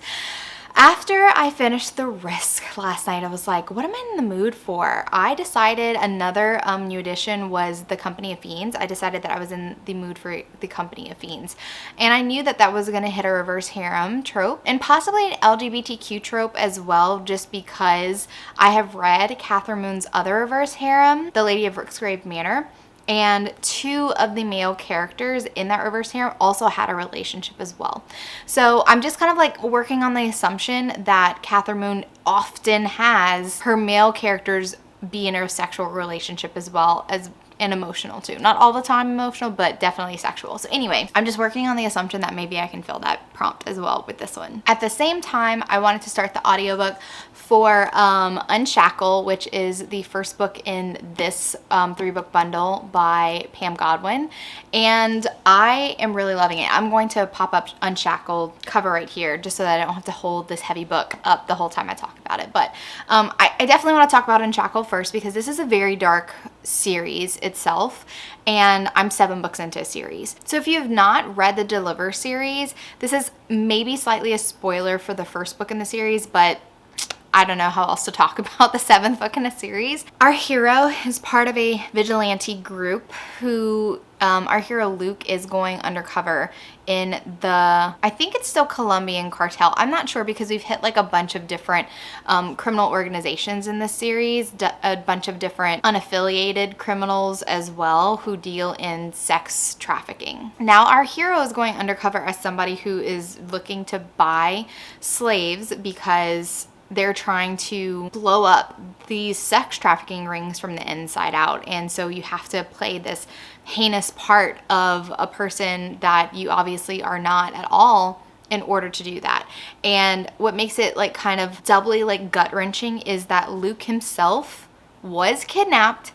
After I finished The Risk last night, I was like, what am I in the mood for? I decided another new edition was The Company of Fiends. I decided that I was in the mood for The Company of Fiends. And I knew that that was going to hit a reverse harem trope and possibly an LGBTQ trope as well, just because I have read Catherine Moon's other reverse harem, The Lady of Rooksgrave Manor. And two of the male characters in that reverse harem also had a relationship as well. So I'm just kind of like working on the assumption that Catherine Moon often has her male characters be in a sexual relationship as well as and emotional too. Not all the time emotional, but definitely sexual. So anyway, I'm just working on the assumption that maybe I can fill that prompt as well with this one. At the same time, I wanted to start the audiobook for Unshackled, which is the first book in this 3-book bundle by Pam Godwin. And I am really loving it. I'm going to pop up Unshackled cover right here just so that I don't have to hold this heavy book up the whole time I talk about it. But I definitely want to talk about Unshackled first because this is a very dark series itself, and I'm 7 books into a series. So if you have not read the Deliver series, this is maybe slightly a spoiler for the first book in the series, but I don't know how else to talk about the 7th book in a series. Our hero is part of a vigilante group who our hero Luke is going undercover in the, I think it's still Colombian cartel. I'm not sure because we've hit like a bunch of different criminal organizations in this series, a bunch of different unaffiliated criminals as well who deal in sex trafficking. Now our hero is going undercover as somebody who is looking to buy slaves because they're trying to blow up these sex trafficking rings from the inside out. And so you have to play this heinous part of a person that you obviously are not at all in order to do that. And what makes it like kind of doubly like gut-wrenching is that Luke himself was kidnapped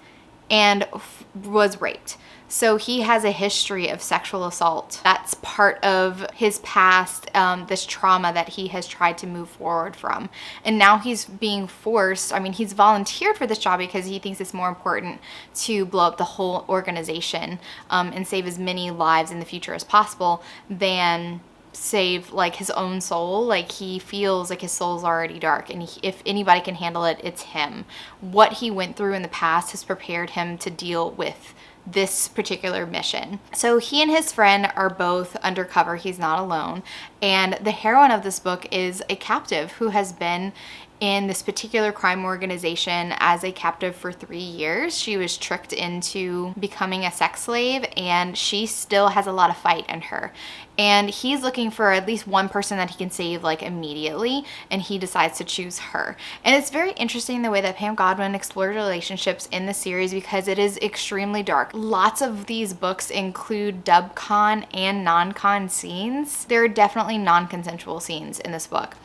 and was raped. So he has a history of sexual assault. That's part of his past, this trauma that he has tried to move forward from. And now he's being forced, I mean, he's volunteered for this job because he thinks it's more important to blow up the whole organization and save as many lives in the future as possible than save like his own soul. Like he feels like his soul's already dark, and if anybody can handle it, it's him. What he went through in the past has prepared him to deal with this particular mission. So he and his friend are both undercover. He's not alone. And the heroine of this book is a captive who has been in this particular crime organization as a captive for 3 years. She was tricked into becoming a sex slave, and she still has a lot of fight in her. And he's looking for at least one person that he can save like immediately, and he decides to choose her. And it's very interesting the way that Pam Godwin explores relationships in the series because it is extremely dark. Lots of these books include dub-con and non-con scenes. There are definitely non-consensual scenes in this book.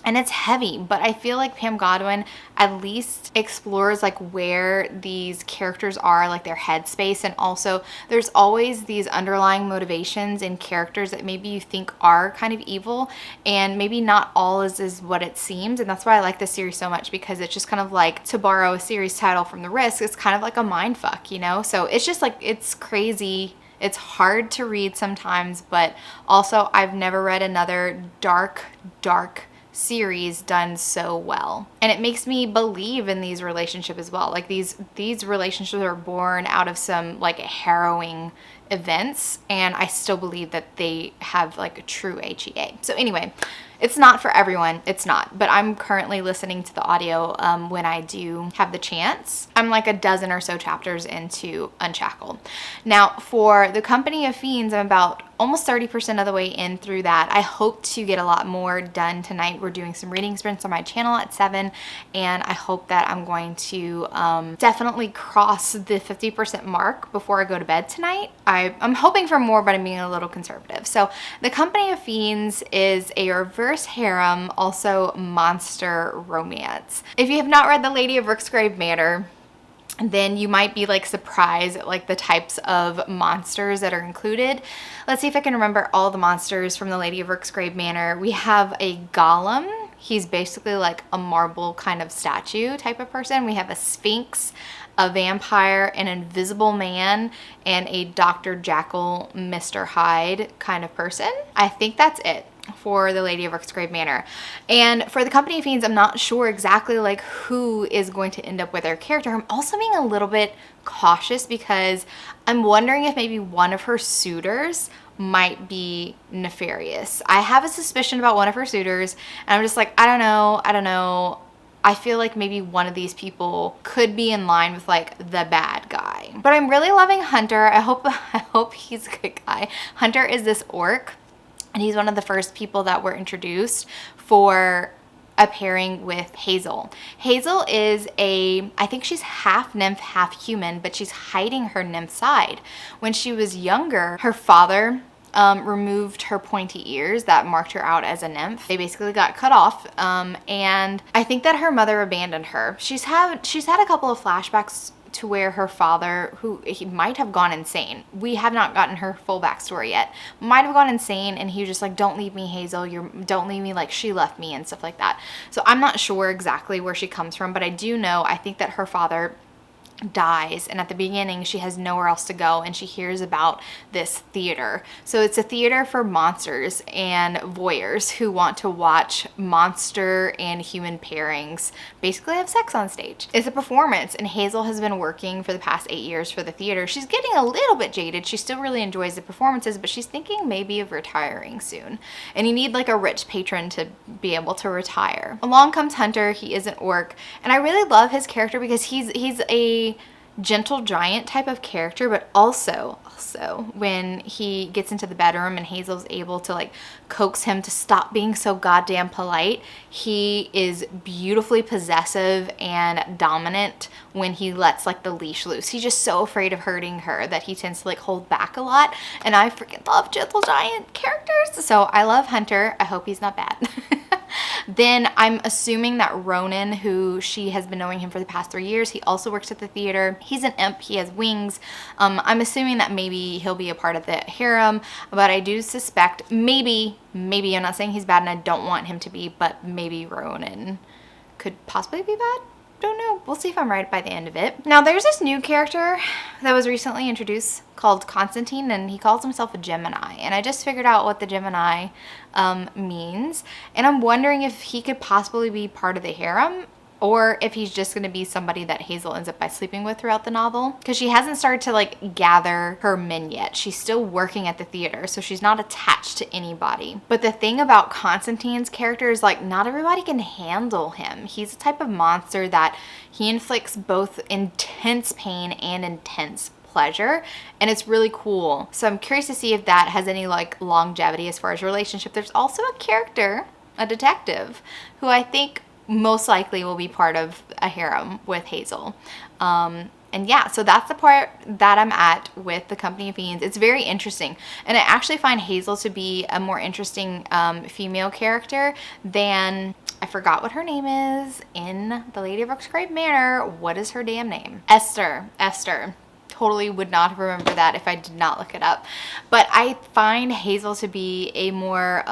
And it's heavy, but I feel like Pam Godwin at least explores like where these characters are, like their headspace, and also there's always these underlying motivations in characters that maybe you think are kind of evil, and maybe not all is what it seems. And that's why I like this series so much, because it's just kind of like, to borrow a series title from The Risk, it's kind of like a mind fuck, you know? So it's just like, it's crazy. It's hard to read sometimes, but also I've never read another dark series done so well. And it makes me believe in these relationships as well. Like these relationships are born out of some like harrowing events, and I still believe that they have like a true HEA. So anyway, it's not for everyone. It's not. But I'm currently listening to the audio when I do have the chance. I'm like a dozen or so chapters into Unshackled. Now, for The Company of Fiends, I'm about almost 30% of the way in through that. I hope to get a lot more done tonight. We're doing some reading sprints on my channel at 7, and I hope that I'm going to definitely cross the 50% mark before I go to bed tonight. I'm hoping for more, but I'm being a little conservative. So The Company of Fiends is a reverse harem, also monster romance. If you have not read The Lady of Rooksgrave Manor, then you might be like surprised at like the types of monsters that are included. Let's see if I can remember all the monsters from The Lady of Rooksgrave Manor. We have a golem. He's basically like a marble kind of statue type of person. We have a sphinx, a vampire, an invisible man, and a Dr. Jekyll, Mr. Hyde kind of person. I think that's it for The Lady of Rooksgrave Manor. And for The Company of Fiends, I'm not sure exactly like who is going to end up with their character. I'm also being a little bit cautious because I'm wondering if maybe one of her suitors might be nefarious. I have a suspicion about one of her suitors, and I'm just like, I don't know. I feel like maybe one of these people could be in line with like the bad guy. But I'm really loving Hunter. I hope he's a good guy. Hunter is this orc, and he's one of the first people that were introduced for a pairing with Hazel. Hazel is I think she's half nymph, half human, but she's hiding her nymph side. When she was younger, her father removed her pointy ears that marked her out as a nymph. They basically got cut off, and I think that her mother abandoned her. She's had a couple of flashbacks to where her father, he might have gone insane. We have not gotten her full backstory yet. Might have gone insane, and he was just like, don't leave me, Hazel. Don't leave me like she left me and stuff like that. So I'm not sure exactly where she comes from, but I do know, I think that her father dies, and at the beginning she has nowhere else to go, and she hears about this theater. So it's a theater for monsters and voyeurs who want to watch monster and human pairings basically have sex on stage. It's a performance, and Hazel has been working for the past 8 years for the theater. She's getting a little bit jaded. She still really enjoys the performances, but she's thinking maybe of retiring soon, and you need like a rich patron to be able to retire. Along comes Hunter. He is an orc, and I really love his character because he's a gentle giant type of character, but also when he gets into the bedroom and Hazel's able to like coax him to stop being so goddamn polite, he is beautifully possessive and dominant when he lets like the leash loose. He's just so afraid of hurting her that he tends to like hold back a lot, and I freaking love gentle giant characters, so I love Hunter. I hope he's not bad. Then I'm assuming that Ronan, who she has been knowing him for the past 3 years, he also works at the theater. He's an imp, he has wings. I'm assuming that maybe he'll be a part of the harem, but I do suspect maybe, I'm not saying he's bad and I don't want him to be, but maybe Ronan could possibly be bad. Don't know. We'll see if I'm right by the end of it. Now there's this new character that was recently introduced called Constantine, and he calls himself a Gemini, and I just figured out what the Gemini means, and I'm wondering if he could possibly be part of the harem, or if he's just going to be somebody that Hazel ends up by sleeping with throughout the novel, because she hasn't started to like gather her men yet. She's still working at the theater, so she's not attached to anybody. But the thing about Constantine's character is like not everybody can handle him. He's a type of monster that he inflicts both intense pain and intense pleasure, and it's really cool. So I'm curious to see if that has any like longevity as far as relationship. There's also a character, a detective, who I think most likely will be part of a harem with Hazel. And yeah, so that's the part that I'm at with the Company of Fiends. It's very interesting, and I actually find Hazel to be a more interesting female character than, I forgot what her name is in The Lady of Rooksgrave Manor. What is her damn name? Esther. Totally would not have remembered that if I did not look it up. But I find Hazel to be a more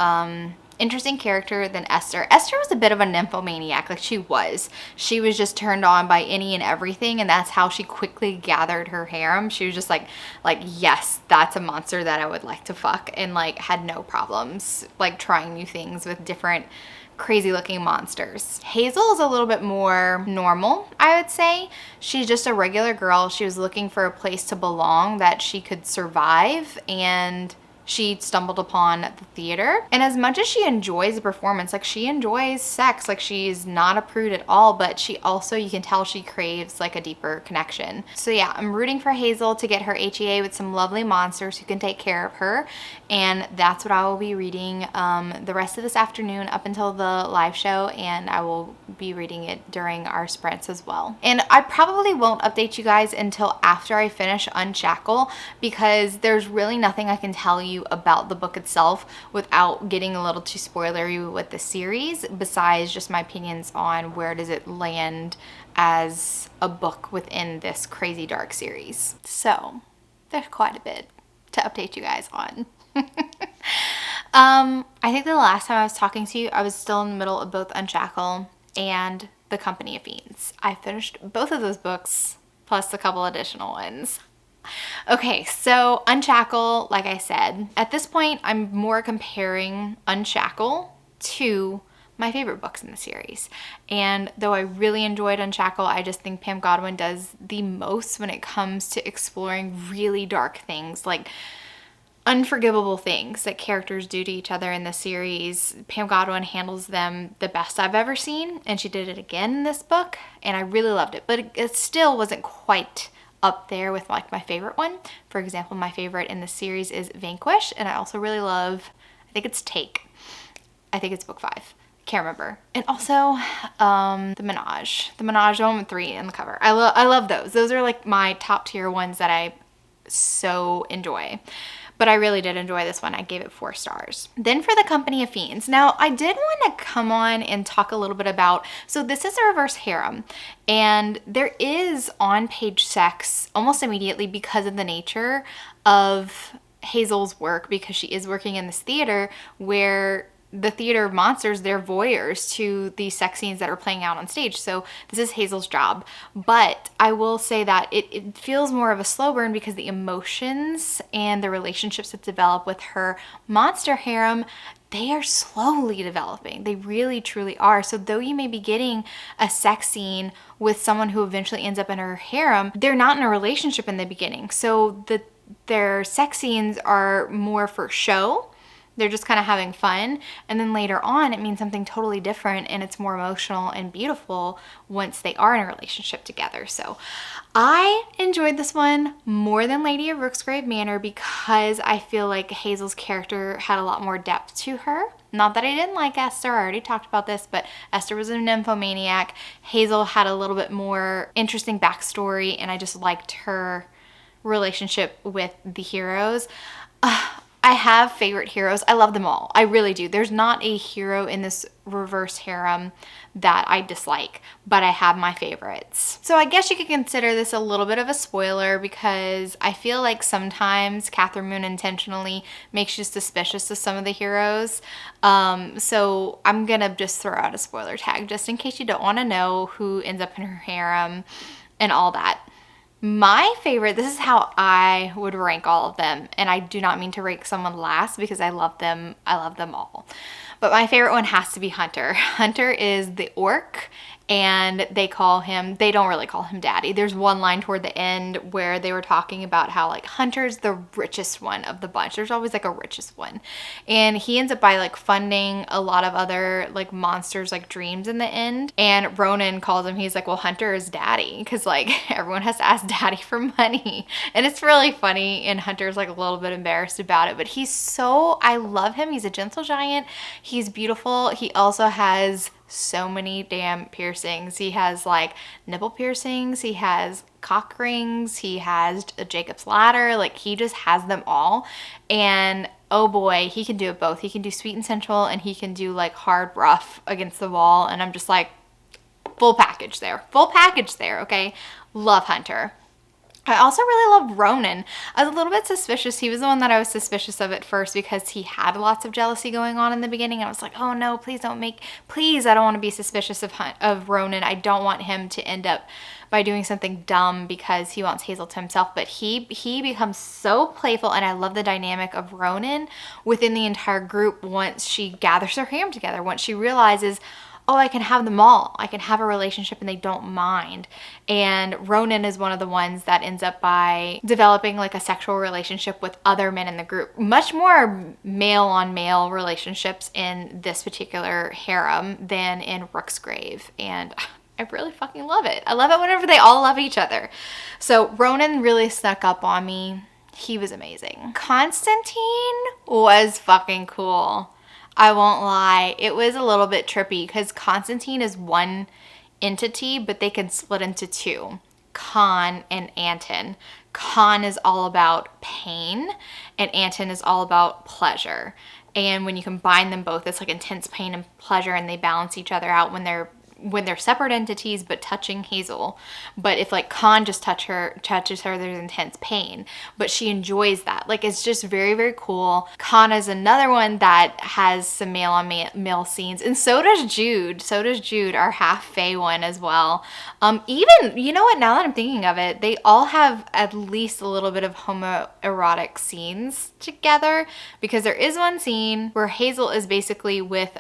interesting character than Esther. Esther was a bit of a nymphomaniac, like she was just turned on by any and everything, and that's how she quickly gathered her harem. She was just like yes, that's a monster that I would like to fuck, and like had no problems like trying new things with different crazy looking monsters. Hazel is a little bit more normal, I would say. She's just a regular girl. She was looking for a place to belong that she could survive, and she stumbled upon the theater. And as much as she enjoys the performance, like she enjoys sex, like she's not a prude at all, but she also, you can tell she craves like a deeper connection. So yeah, I'm rooting for Hazel to get her HEA with some lovely monsters who can take care of her. And that's what I will be reading the rest of this afternoon up until the live show, and I will be reading it during our sprints as well. And I probably won't update you guys until after I finish Unshackled, because there's really nothing I can tell you about the book itself without getting a little too spoilery with the series, besides just my opinions on where does it land as a book within this crazy dark series. So there's quite a bit to update you guys on. I think the last time I was talking to you, I was still in the middle of both Unshackled and The Company of Fiends. I finished both of those books plus a couple additional ones. Okay, so Unshackled, like I said, at this point I'm more comparing Unshackled to my favorite books in the series. And though I really enjoyed Unshackled, I just think Pam Godwin does the most when it comes to exploring really dark things, like unforgivable things that characters do to each other in the series. Pam Godwin handles them the best I've ever seen, and she did it again in this book, and I really loved it. But it still wasn't quite up there with like my favorite one. For example, my favorite in the series is Vanquish, and I also really love, I think it's Take. I think it's book 5. Can't remember. And also the Menage 1 with 3 in the cover. I love those. Those are like my top tier ones that I so enjoy. But I really did enjoy this one. I gave it 4 stars. Then for The Company of Fiends. Now, I did want to come on and talk a little bit about, so this is a reverse harem, and there is on-page sex almost immediately because of the nature of Hazel's work, because she is working in this theater where the theater of monsters, they're voyeurs to these sex scenes that are playing out on stage. So this is Hazel's job. But I will say that it feels more of a slow burn because the emotions and the relationships that develop with her monster harem, they are slowly developing. They really, truly are. So though you may be getting a sex scene with someone who eventually ends up in her harem, they're not in a relationship in the beginning. So their sex scenes are more for show. They're just kind of having fun. And then later on, it means something totally different, and it's more emotional and beautiful once they are in a relationship together. So I enjoyed this one more than Lady of Rooksgrave Manor because I feel like Hazel's character had a lot more depth to her. Not that I didn't like Esther, I already talked about this, but Esther was a nymphomaniac. Hazel had a little bit more interesting backstory, and I just liked her relationship with the heroes. I have favorite heroes. I love them all. I really do. There's not a hero in this reverse harem that I dislike, but I have my favorites. So I guess you could consider this a little bit of a spoiler because I feel like sometimes Catherine Moon intentionally makes you suspicious of some of the heroes. So I'm gonna just throw out a spoiler tag just in case you don't want to know who ends up in her harem and all that. My favorite, this is how I would rank all of them, and I do not mean to rank someone last because I love them all. But my favorite one has to be Hunter. Hunter is the orc, and they don't really call him daddy. There's one line toward the end where they were talking about how like Hunter's the richest one of the bunch. There's always like a richest one. And he ends up by like funding a lot of other like monsters like dreams in the end. And Ronan calls him, he's like, well, Hunter is daddy. Cause like everyone has to ask daddy for money. And it's really funny. And Hunter's like a little bit embarrassed about it, but I love him. He's a gentle giant. He's beautiful. He also has so many damn piercings. He has like nipple piercings, he has cock rings, he has a Jacob's ladder, like he just has them all. And oh boy, he can do it both. He can do sweet and sensual, and he can do like hard rough against the wall. And I'm just like, full package there, okay? Love Hunter. I also really love Ronan. I was a little bit suspicious. He was the one that I was suspicious of at first because he had lots of jealousy going on in the beginning. I was like, oh no, please, I don't want to be suspicious of Ronan. I don't want him to end up by doing something dumb because he wants Hazel to himself. But he becomes so playful, and I love the dynamic of Ronan within the entire group once she gathers her harem together, once she realizes, oh, I can have them all. I can have a relationship and they don't mind. And Ronan is one of the ones that ends up by developing like a sexual relationship with other men in the group. Much more male on male relationships in this particular harem than in Rooksgrave. And I really fucking love it. I love it whenever they all love each other. So Ronan really snuck up on me. He was amazing. Constantine was fucking cool. I won't lie, it was a little bit trippy because Constantine is one entity, but they can split into two, Khan and Anton. Khan is all about pain, and Anton is all about pleasure. And when you combine them both, it's like intense pain and pleasure, and they balance each other out when they're separate entities but touching Hazel. But if like Khan just touches her, there's intense pain, but she enjoys that. Like, it's just very, very cool. Khan is another one that has some male on male scenes, and so does Jude, our half fae one as well. Even, you know what, now that I'm thinking of it, they all have at least a little bit of homoerotic scenes together, because there is one scene where Hazel is basically with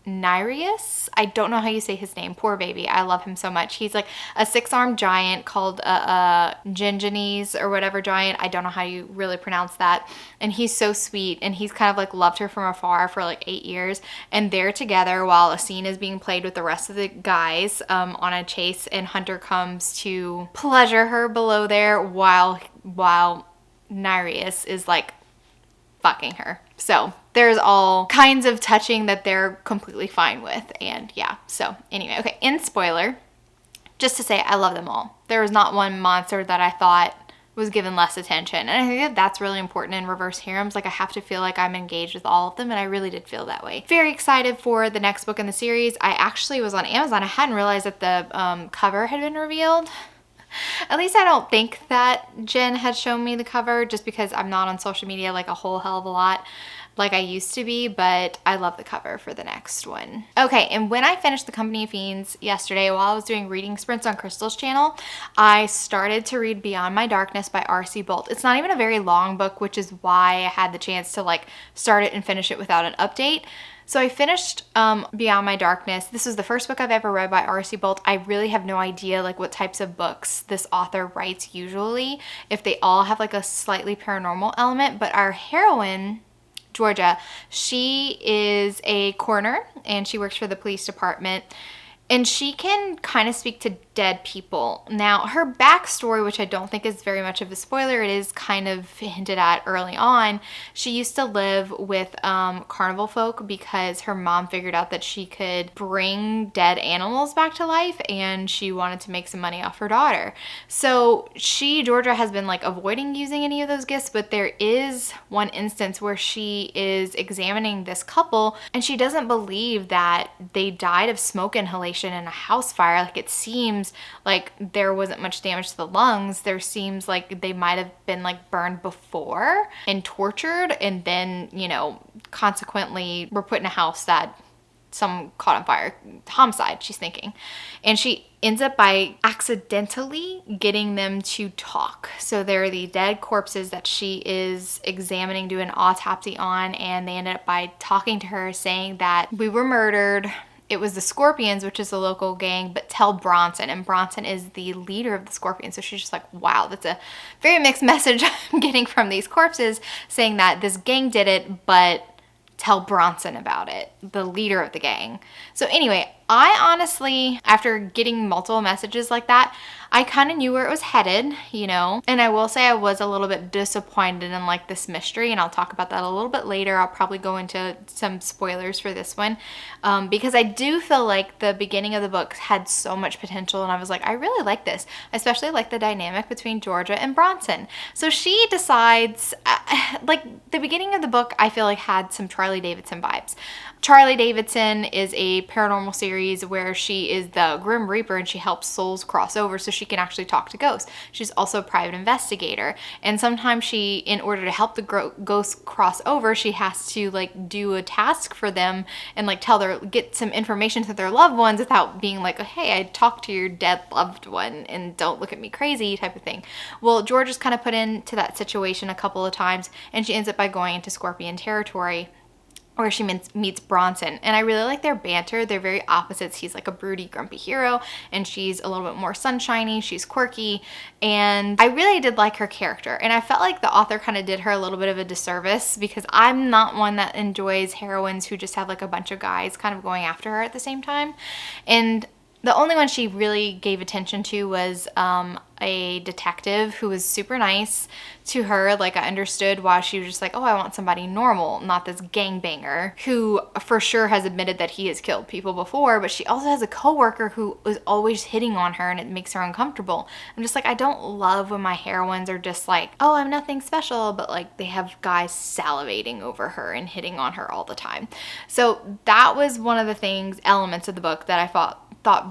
Nereus. I don't know how you say his name. Poor baby. I love him so much. He's like a 6-armed giant called Gingenes or whatever giant. I don't know how you really pronounce that. And he's so sweet, and he's kind of like loved her from afar for like 8 years. And they're together while a scene is being played with the rest of the guys on a chase, and Hunter comes to pleasure her below there while Nereus is like fucking her. So there's all kinds of touching that they're completely fine with. And yeah, so anyway, okay, in spoiler, just to say I love them all. There was not one monster that I thought was given less attention. And I think that that's really important in reverse harems. Like, I have to feel like I'm engaged with all of them, and I really did feel that way. Very excited for the next book in the series. I actually was on Amazon. I hadn't realized that the cover had been revealed. At least I don't think that Jen had shown me the cover, just because I'm not on social media like a whole hell of a lot. like I used to be, but I love the cover for the next one. Okay, and when I finished The Company of Fiends yesterday while I was doing reading sprints on Crystal's channel, I started to read Beyond My Darkness by R.C. Bolt. It's not even a very long book, which is why I had the chance to like start it and finish it without an update. So I finished Beyond My Darkness. This was the first book I've ever read by R.C. Bolt. I really have no idea like what types of books this author writes usually, if they all have like a slightly paranormal element, but our heroine, Georgia, she is a coroner and she works for the police department. And she can kind of speak to dead people. Now, her backstory, which I don't think is very much of a spoiler, it is kind of hinted at early on. She used to live with carnival folk because her mom figured out that she could bring dead animals back to life, and she wanted to make some money off her daughter. So Georgia, has been like avoiding using any of those gifts, but there is one instance where she is examining this couple and she doesn't believe that they died of smoke inhalation in a house fire. Like, it seems like there wasn't much damage to the lungs. There seems like they might have been like burned before and tortured, and then, you know, consequently were put in a house that some caught on fire. Homicide, she's thinking. And she ends up by accidentally getting them to talk. So they're the dead corpses that she is examining, doing an autopsy on, and they ended up by talking to her, saying that we were murdered. It was the Scorpions, which is a local gang, but tell Bronson. And Bronson is the leader of the Scorpions. So she's just like, wow, that's a very mixed message I'm getting from these corpses, saying that this gang did it, but tell Bronson about it, the leader of the gang. So anyway, I honestly, after getting multiple messages like that, I kind of knew where it was headed, you know, and I will say I was a little bit disappointed in like this mystery, and I'll talk about that a little bit later. I'll probably go into some spoilers for this one because I do feel like the beginning of the book had so much potential, and I was like, I really like this, especially like the dynamic between Georgia and Bronson. So she decides, like the beginning of the book, I feel like had some Charlie Davidson vibes. Charlie Davidson is a paranormal series where she is the Grim Reaper and she helps souls cross over so she can actually talk to ghosts. She's also a private investigator, and sometimes she, in order to help the ghosts cross over, she has to like do a task for them and like get some information to their loved ones without being like, hey, I talked to your dead loved one and don't look at me crazy type of thing. Well, George is kind of put into that situation a couple of times, and she ends up by going into Scorpion territory, where she meets Bronson. And I really like their banter. They're very opposites. He's like a broody, grumpy hero, and she's a little bit more sunshiny. She's quirky, and I really did like her character. And I felt like the author kind of did her a little bit of a disservice, because I'm not one that enjoys heroines who just have like a bunch of guys kind of going after her at the same time. And the only one she really gave attention to was a detective who was super nice to her. Like, I understood why she was just like, oh, I want somebody normal, not this gangbanger who for sure has admitted that he has killed people before, but she also has a coworker who is always hitting on her and it makes her uncomfortable. I'm just like, I don't love when my heroines are just like, oh, I'm nothing special, but like they have guys salivating over her and hitting on her all the time. So that was one of the elements of the book that I thought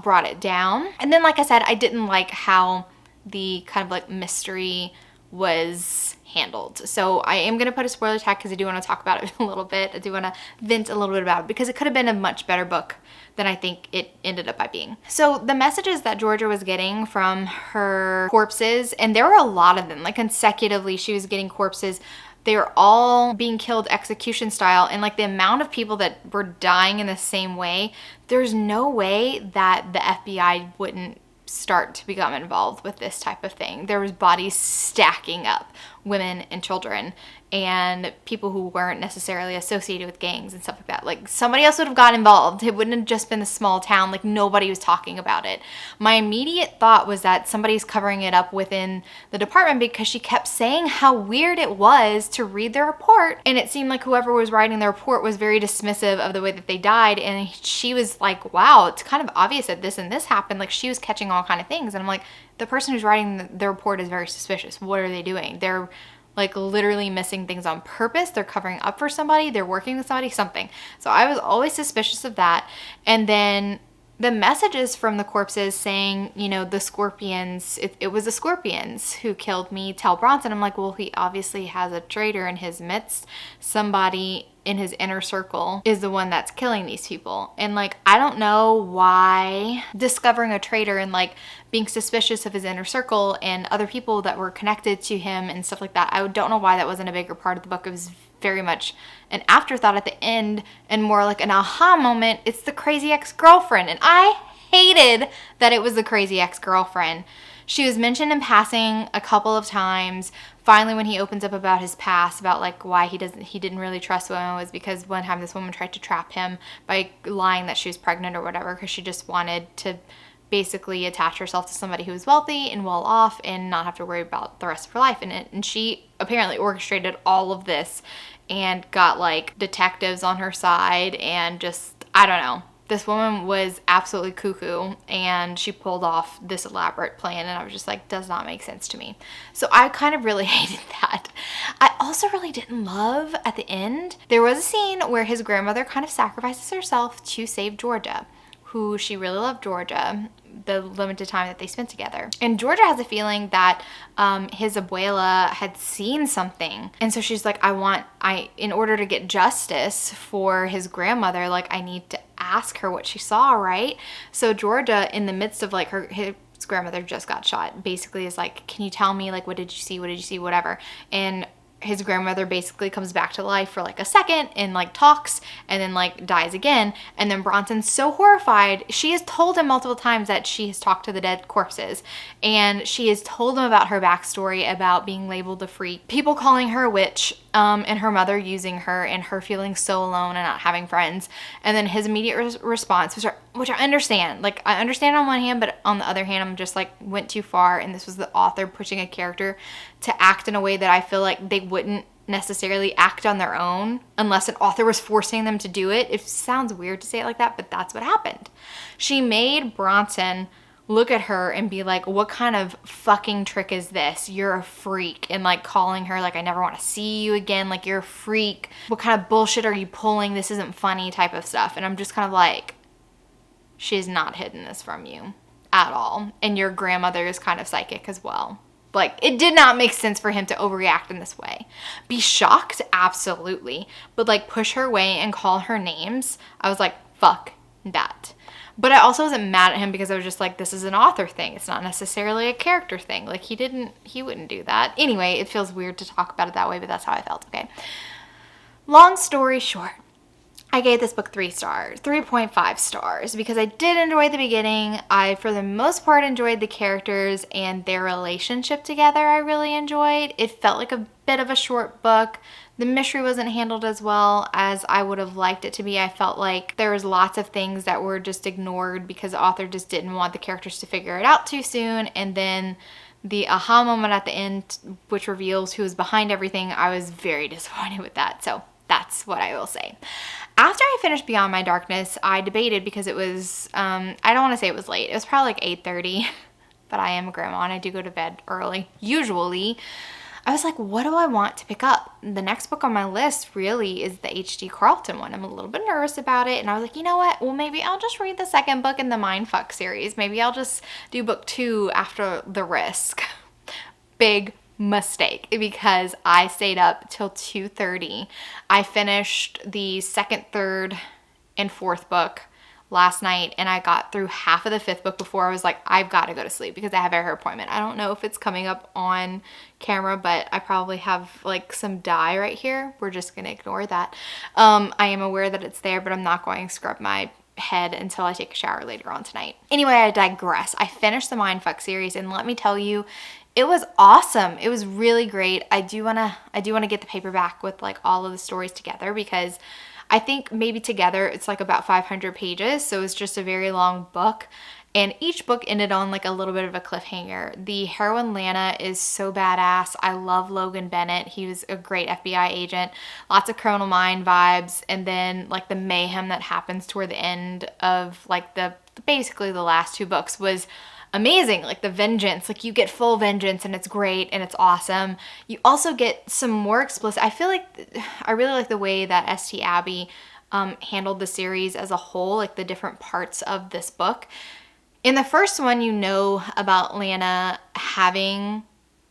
brought it down. And then, like I said, I didn't like how the kind of like mystery was handled. So I am going to put a spoiler tag because I do want to talk about it a little bit. I do want to vent a little bit about it because it could have been a much better book than I think it ended up by being. So the messages that Georgia was getting from her corpses, and there were a lot of them, like consecutively she was getting corpses. They were all being killed execution style, and like the amount of people that were dying in the same way, there's no way that the FBI wouldn't start to become involved with this type of thing. There was bodies stacking up, women and children, and people who weren't necessarily associated with gangs and stuff like that. Like, somebody else would have got involved. It wouldn't have just been the small town. Like, nobody was talking about it. My immediate thought was that somebody's covering it up within the department, because she kept saying how weird it was to read their report, and it seemed like whoever was writing the report was very dismissive of the way that they died, and she was like, wow, it's kind of obvious that this and this happened. Like, she was catching all kind of things, and I'm like, the person who's writing the report is very suspicious. What are they doing? They're like literally missing things on purpose. They're covering up for somebody. They're working with somebody, something. So I was always suspicious of that. And then the messages from the corpses saying, you know, the Scorpions, it was the Scorpions who killed me, tell Bronson. I'm like, well, he obviously has a traitor in his midst, somebody in his inner circle is the one that's killing these people. And like, I don't know why discovering a traitor and like being suspicious of his inner circle and other people that were connected to him and stuff like that, I don't know why that wasn't a bigger part of the book. It was very much an afterthought at the end and more like an aha moment. It's the crazy ex-girlfriend. And I hated that it was the crazy ex-girlfriend. She was mentioned in passing a couple of times. Finally, when he opens up about his past, about like why he didn't really trust women, was because one time this woman tried to trap him by lying that she was pregnant or whatever, because she just wanted to basically attach herself to somebody who was wealthy and well off and not have to worry about the rest of her life. And she apparently orchestrated all of this and got like detectives on her side, and just, I don't know. This woman was absolutely cuckoo, and she pulled off this elaborate plan, and I was just like, does not make sense to me. So I kind of really hated that. I also really didn't love at the end, there was a scene where his grandmother kind of sacrifices herself to save Georgia, who she really loved Georgia, the limited time that they spent together. And Georgia has a feeling that his abuela had seen something. And so she's like, in order to get justice for his grandmother, like I need to ask her what she saw, right? So Georgia, in the midst of like his grandmother just got shot, basically is like, can you tell me, like, what did you see? What did you see? Whatever. And his grandmother basically comes back to life for like a second and like talks and then like dies again. And then Bronson's so horrified. She has told him multiple times that she has talked to the dead corpses, and she has told him about her backstory about being labeled a freak, people calling her a witch, and her mother using her, and her feeling so alone and not having friends. And then his immediate response, which I understand. Like, I understand on one hand, but on the other hand, I'm just like, went too far. And this was the author pushing a character to act in a way that I feel like they wouldn't necessarily act on their own unless an author was forcing them to do it. It sounds weird to say it like that, but that's what happened. She made Bronson look at her and be like, what kind of fucking trick is this? You're a freak. And like calling her like, I never want to see you again. Like, you're a freak. What kind of bullshit are you pulling? This isn't funny type of stuff. And I'm just kind of like, she's not hidden this from you at all. And your grandmother is kind of psychic as well. Like, it did not make sense for him to overreact in this way. Be shocked? Absolutely. But like, push her away and call her names, I was like, fuck that. But I also wasn't mad at him because I was just like, this is an author thing. It's not necessarily a character thing. Like, he wouldn't do that. Anyway, it feels weird to talk about it that way, but that's how I felt, okay? Long story short, I gave this book 3 stars, 3.5 stars, because I did enjoy the beginning. I, for the most part, enjoyed the characters and their relationship together. I really enjoyed. It felt like a bit of a short book. The mystery wasn't handled as well as I would have liked it to be. I felt like there was lots of things that were just ignored because the author just didn't want the characters to figure it out too soon. And then the aha moment at the end, which reveals who was behind everything, I was very disappointed with that. So that's what I will say. After I finished Beyond My Darkness, I debated because it was, I don't want to say it was late. It was probably like 8:30, but I am a grandma and I do go to bed early, usually. I was like, what do I want to pick up? The next book on my list really is the H.D. Carlton one. I'm a little bit nervous about it. And I was like, you know what? Well, maybe I'll just read the second book in the Mindfuck series. Maybe I'll just do book 2 after The Risk. Big mistake, because I stayed up till 2:30. I finished the second, third, and fourth book last night, and I got through half of the 5th book before I was like, I've got to go to sleep because I have a hair appointment. I don't know if it's coming up on camera, but I probably have like some dye right here. We're just gonna ignore that. I am aware that it's there, but I'm not going to scrub my head until I take a shower later on tonight. Anyway, I digress. I finished the Mindfuck series, and let me tell you, it was awesome. It was really great. I do wanna get the paperback with like all of the stories together, because I think maybe together it's like about 500 pages. So it's just a very long book. And each book ended on like a little bit of a cliffhanger. The heroine Lana is so badass. I love Logan Bennett. He was a great FBI agent. Lots of Criminal Mind vibes. And then like the mayhem that happens toward the end of like basically the last 2 books was amazing. Like the vengeance, like you get full vengeance and it's great and it's awesome. You also get some more explicit. I feel like I really like the way that S.T. Abbey handled the series as a whole, like the different parts of this book. In the first one, you know about Lana having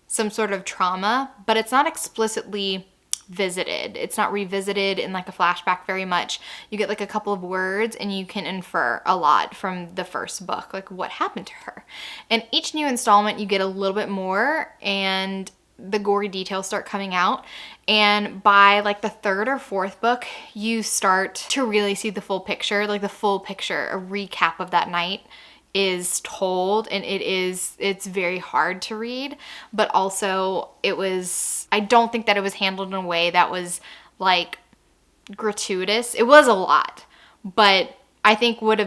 some sort of trauma, but it's not explicitly visited. It's not revisited in like a flashback very much. You get like a couple of words and you can infer a lot from the first book, like what happened to her. And each new installment you get a little bit more, and the gory details start coming out. And by like the third or fourth book, you start to really see the full picture, like the full picture. A recap of that night is told, and it's very hard to read, but also I don't think that it was handled in a way that was like gratuitous. It was a lot, but I think what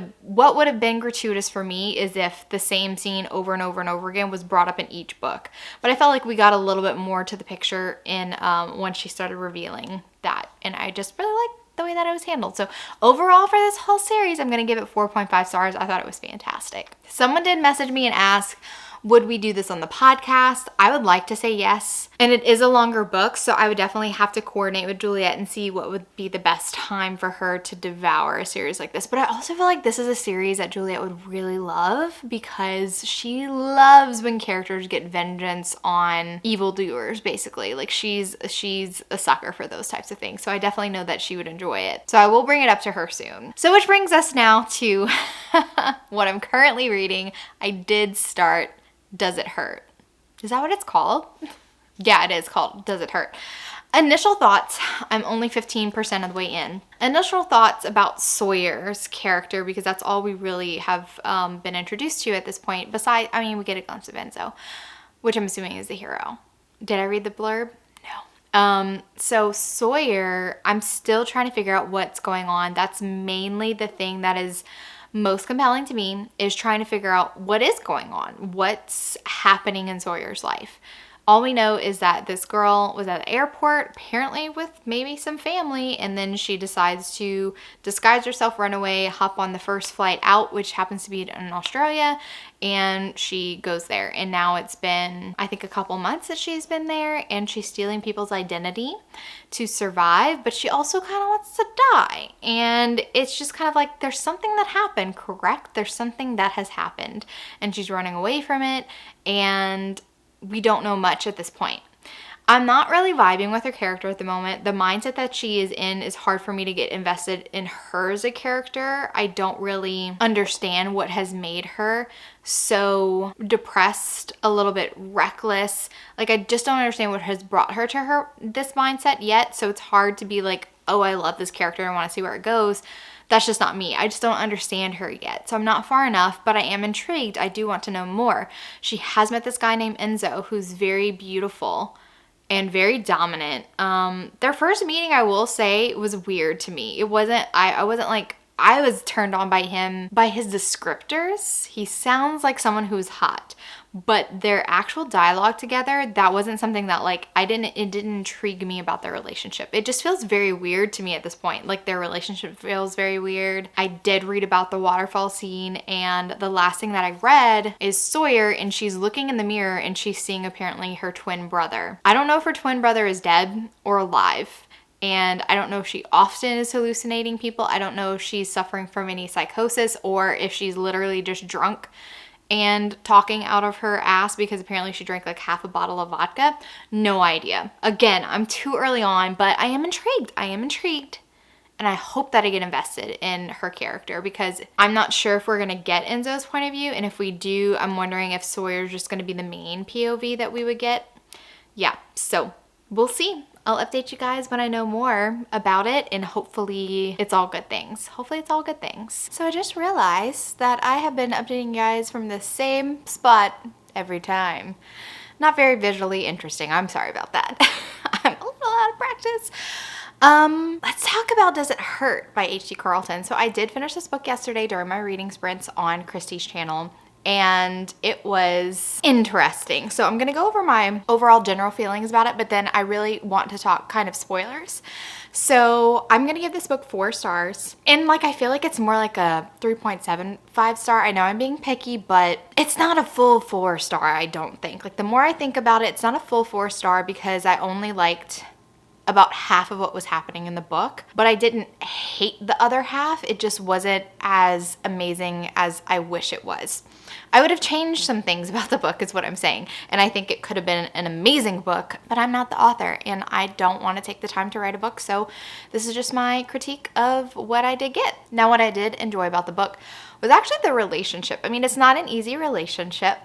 would have been gratuitous for me is if the same scene over and over and over again was brought up in each book. But I felt like we got a little bit more to the picture in once she started revealing that, and I just really liked the way that it was handled. So overall for this whole series, I'm going to give it 4.5 stars. I thought it was fantastic. Someone did message me and ask, would we do this on the podcast? I would like to say yes. And it is a longer book, so I would definitely have to coordinate with Juliette and see what would be the best time for her to devour a series like this. But I also feel like this is a series that Juliette would really love, because she loves when characters get vengeance on evildoers, basically. Like she's a sucker for those types of things. So I definitely know that she would enjoy it. So I will bring it up to her soon. So which brings us now to what I'm currently reading. I did start Does It Hurt? Is that what it's called? Yeah, it is called Does It Hurt? Initial thoughts. I'm only 15% of the way in. Initial thoughts about Sawyer's character, because that's all we really have been introduced to at this point. Besides, I mean, we get a glimpse of Enzo, which I'm assuming is the hero. Did I read the blurb? No. So Sawyer, I'm still trying to figure out what's going on. That's mainly the thing that is most compelling to me, is trying to figure out what is going on, what's happening in Sawyer's life. All we know is that this girl was at the airport, apparently with maybe some family, and then she decides to disguise herself, run away, hop on the first flight out, which happens to be in Australia, and she goes there. And now it's been, I think, a couple months that she's been there, and she's stealing people's identity to survive, but she also kind of wants to die. And it's just kind of like, there's something that happened, correct? There's something that has happened, and she's running away from it, and we don't know much at this point. I'm not really vibing with her character at the moment. The mindset that she is in is hard for me to get invested in her as a character. I don't really understand what has made her so depressed, a little bit reckless. Like, I just don't understand what has brought her to this mindset yet. So it's hard to be like, oh, I love this character and want to see where it goes. That's just not me. I just don't understand her yet. So I'm not far enough, but I am intrigued. I do want to know more. She has met this guy named Enzo, who's very beautiful and very dominant. Their first meeting, I will say, was weird to me. It wasn't, I wasn't like, I was turned on by him, by his descriptors. He sounds like someone who's hot, but their actual dialogue together, that wasn't something that like, it didn't intrigue me about their relationship. It just feels very weird to me at this point. Like, their relationship feels very weird. I did read about the waterfall scene, and the last thing that I read is Sawyer, and she's looking in the mirror and she's seeing apparently her twin brother. I don't know if her twin brother is dead or alive. And I don't know if she often is hallucinating people. I don't know if she's suffering from any psychosis, or if she's literally just drunk and talking out of her ass because apparently she drank like half a bottle of vodka. No idea. Again, I'm too early on, but I am intrigued. And I hope that I get invested in her character, because I'm not sure if we're going to get Enzo's point of view. And if we do, I'm wondering if Sawyer's just going to be the main POV that we would get. Yeah, so we'll see. I'll update you guys when I know more about it, and hopefully it's all good things. So I just realized that I have been updating you guys from the same spot every time. Not very visually interesting. I'm sorry about that. I'm a little out of practice. Let's talk about Does It Hurt by H.D. Carlton. So I did finish this book yesterday during my reading sprints on Christy's channel, and it was interesting. So I'm going to go over my overall general feelings about it, but then I really want to talk kind of spoilers. So I'm going to give this book 4 stars. And like, I feel like it's more like a 3.75 star. I know I'm being picky, but it's not a full 4 star, I don't think. Like, the more I think about it, it's not a full 4 star, because I only liked about half of what was happening in the book, but I didn't hate the other half. It just wasn't as amazing as I wish it was. I would have changed some things about the book is what I'm saying. And I think it could have been an amazing book, but I'm not the author and I don't want to take the time to write a book. So this is just my critique of what I did get. Now, what I did enjoy about the book was actually the relationship. I mean, it's not an easy relationship.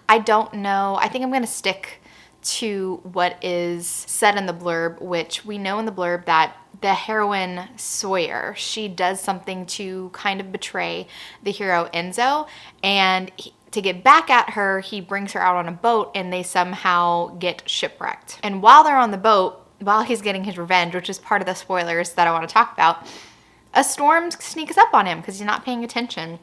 I don't know. I think I'm going to stick to what is said in the blurb, which we know in the blurb that the heroine Sawyer, she does something to kind of betray the hero Enzo, and to get back at her, he brings her out on a boat and they somehow get shipwrecked. And while they're on the boat, while he's getting his revenge, which is part of the spoilers that I want to talk about, a storm sneaks up on him because he's not paying attention.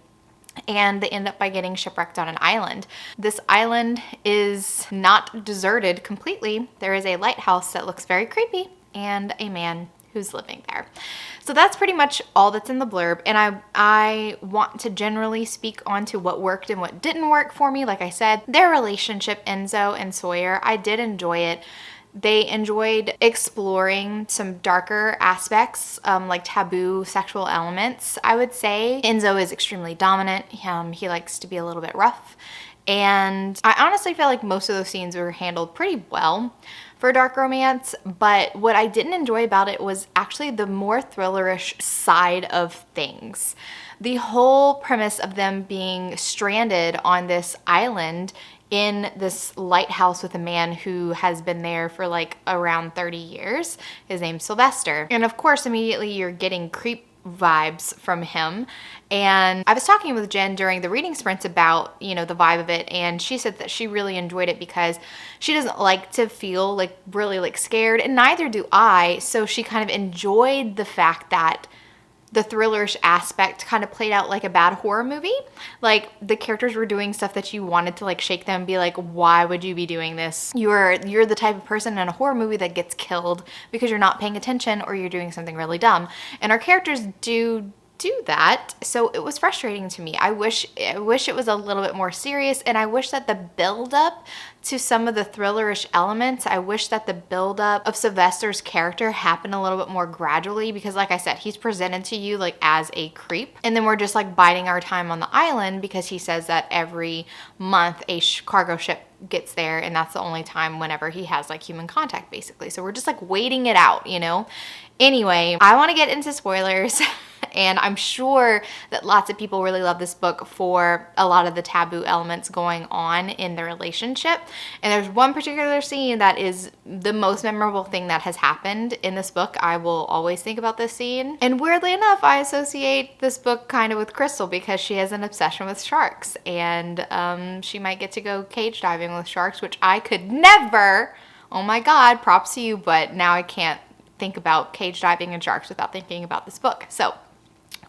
And they end up by getting shipwrecked on an island. This island is not deserted completely. There is a lighthouse that looks very creepy and a man who's living there. So that's pretty much all that's in the blurb. And I want to generally speak on to what worked and what didn't work for me. Like I said, their relationship, Enzo and Sawyer, I did enjoy it. They enjoyed exploring some darker aspects, like taboo sexual elements, I would say. Enzo is extremely dominant. He likes to be a little bit rough. And I honestly feel like most of those scenes were handled pretty well for dark romance. But what I didn't enjoy about it was actually the more thrillerish side of things. The whole premise of them being stranded on this island in this lighthouse with a man who has been there for like around 30 years. His name's Sylvester. And of course, immediately you're getting creep vibes from him. And I was talking with Jen during the reading sprints about, the vibe of it. And she said that she really enjoyed it because she doesn't like to feel like really like scared, and neither do I. So she kind of enjoyed the fact that the thrillerish aspect kind of played out like a bad horror movie. Like the characters were doing stuff that you wanted to like shake them and be like, why would you be doing this? You're the type of person in a horror movie that gets killed because you're not paying attention or you're doing something really dumb. And our characters do that, so it was frustrating to me. I wish it was a little bit more serious, and I wish that the build up to some of the thrillerish elements, I wish that the build up of Sylvester's character happened a little bit more gradually, because like I said, he's presented to you like as a creep, and then we're just like biding our time on the island because he says that every month a cargo ship gets there, and that's the only time whenever he has like human contact basically. So we're just like waiting it out, Anyway, I want to get into spoilers. And I'm sure that lots of people really love this book for a lot of the taboo elements going on in the relationship. And there's one particular scene that is the most memorable thing that has happened in this book. I will always think about this scene. And weirdly enough, I associate this book kind of with Crystal because she has an obsession with sharks. And she might get to go cage diving with sharks, which I could never. Oh my God, props to you. But now I can't think about cage diving and sharks without thinking about this book. So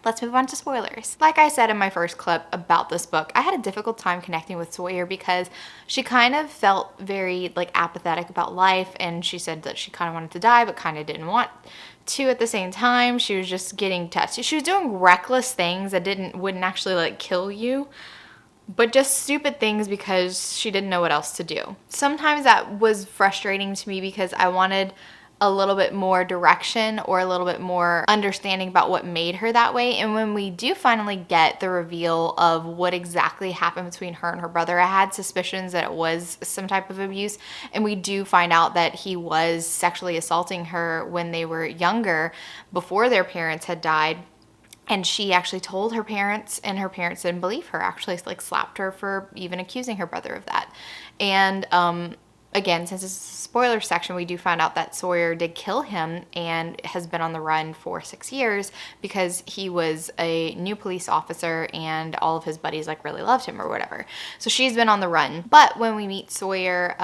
let's move on to spoilers. Like I said in my first clip about this book, I had a difficult time connecting with Sawyer because she kind of felt very like apathetic about life, and she said that she kind of wanted to die but kind of didn't want to at the same time. She was just getting touched. She was doing reckless things that wouldn't actually like kill you, but just stupid things because she didn't know what else to do. Sometimes that was frustrating to me because I wanted a little bit more direction or a little bit more understanding about what made her that way. And when we do finally get the reveal of what exactly happened between her and her brother, I had suspicions that it was some type of abuse. And we do find out that he was sexually assaulting her when they were younger, before their parents had died. And she actually told her parents, and her parents didn't believe her, actually like slapped her for even accusing her brother of that. And again, since it's a spoiler section, we do find out that Sawyer did kill him and has been on the run for 6 years because he was a new police officer and all of his buddies like really loved him or whatever. So she's been on the run. But when we meet Sawyer,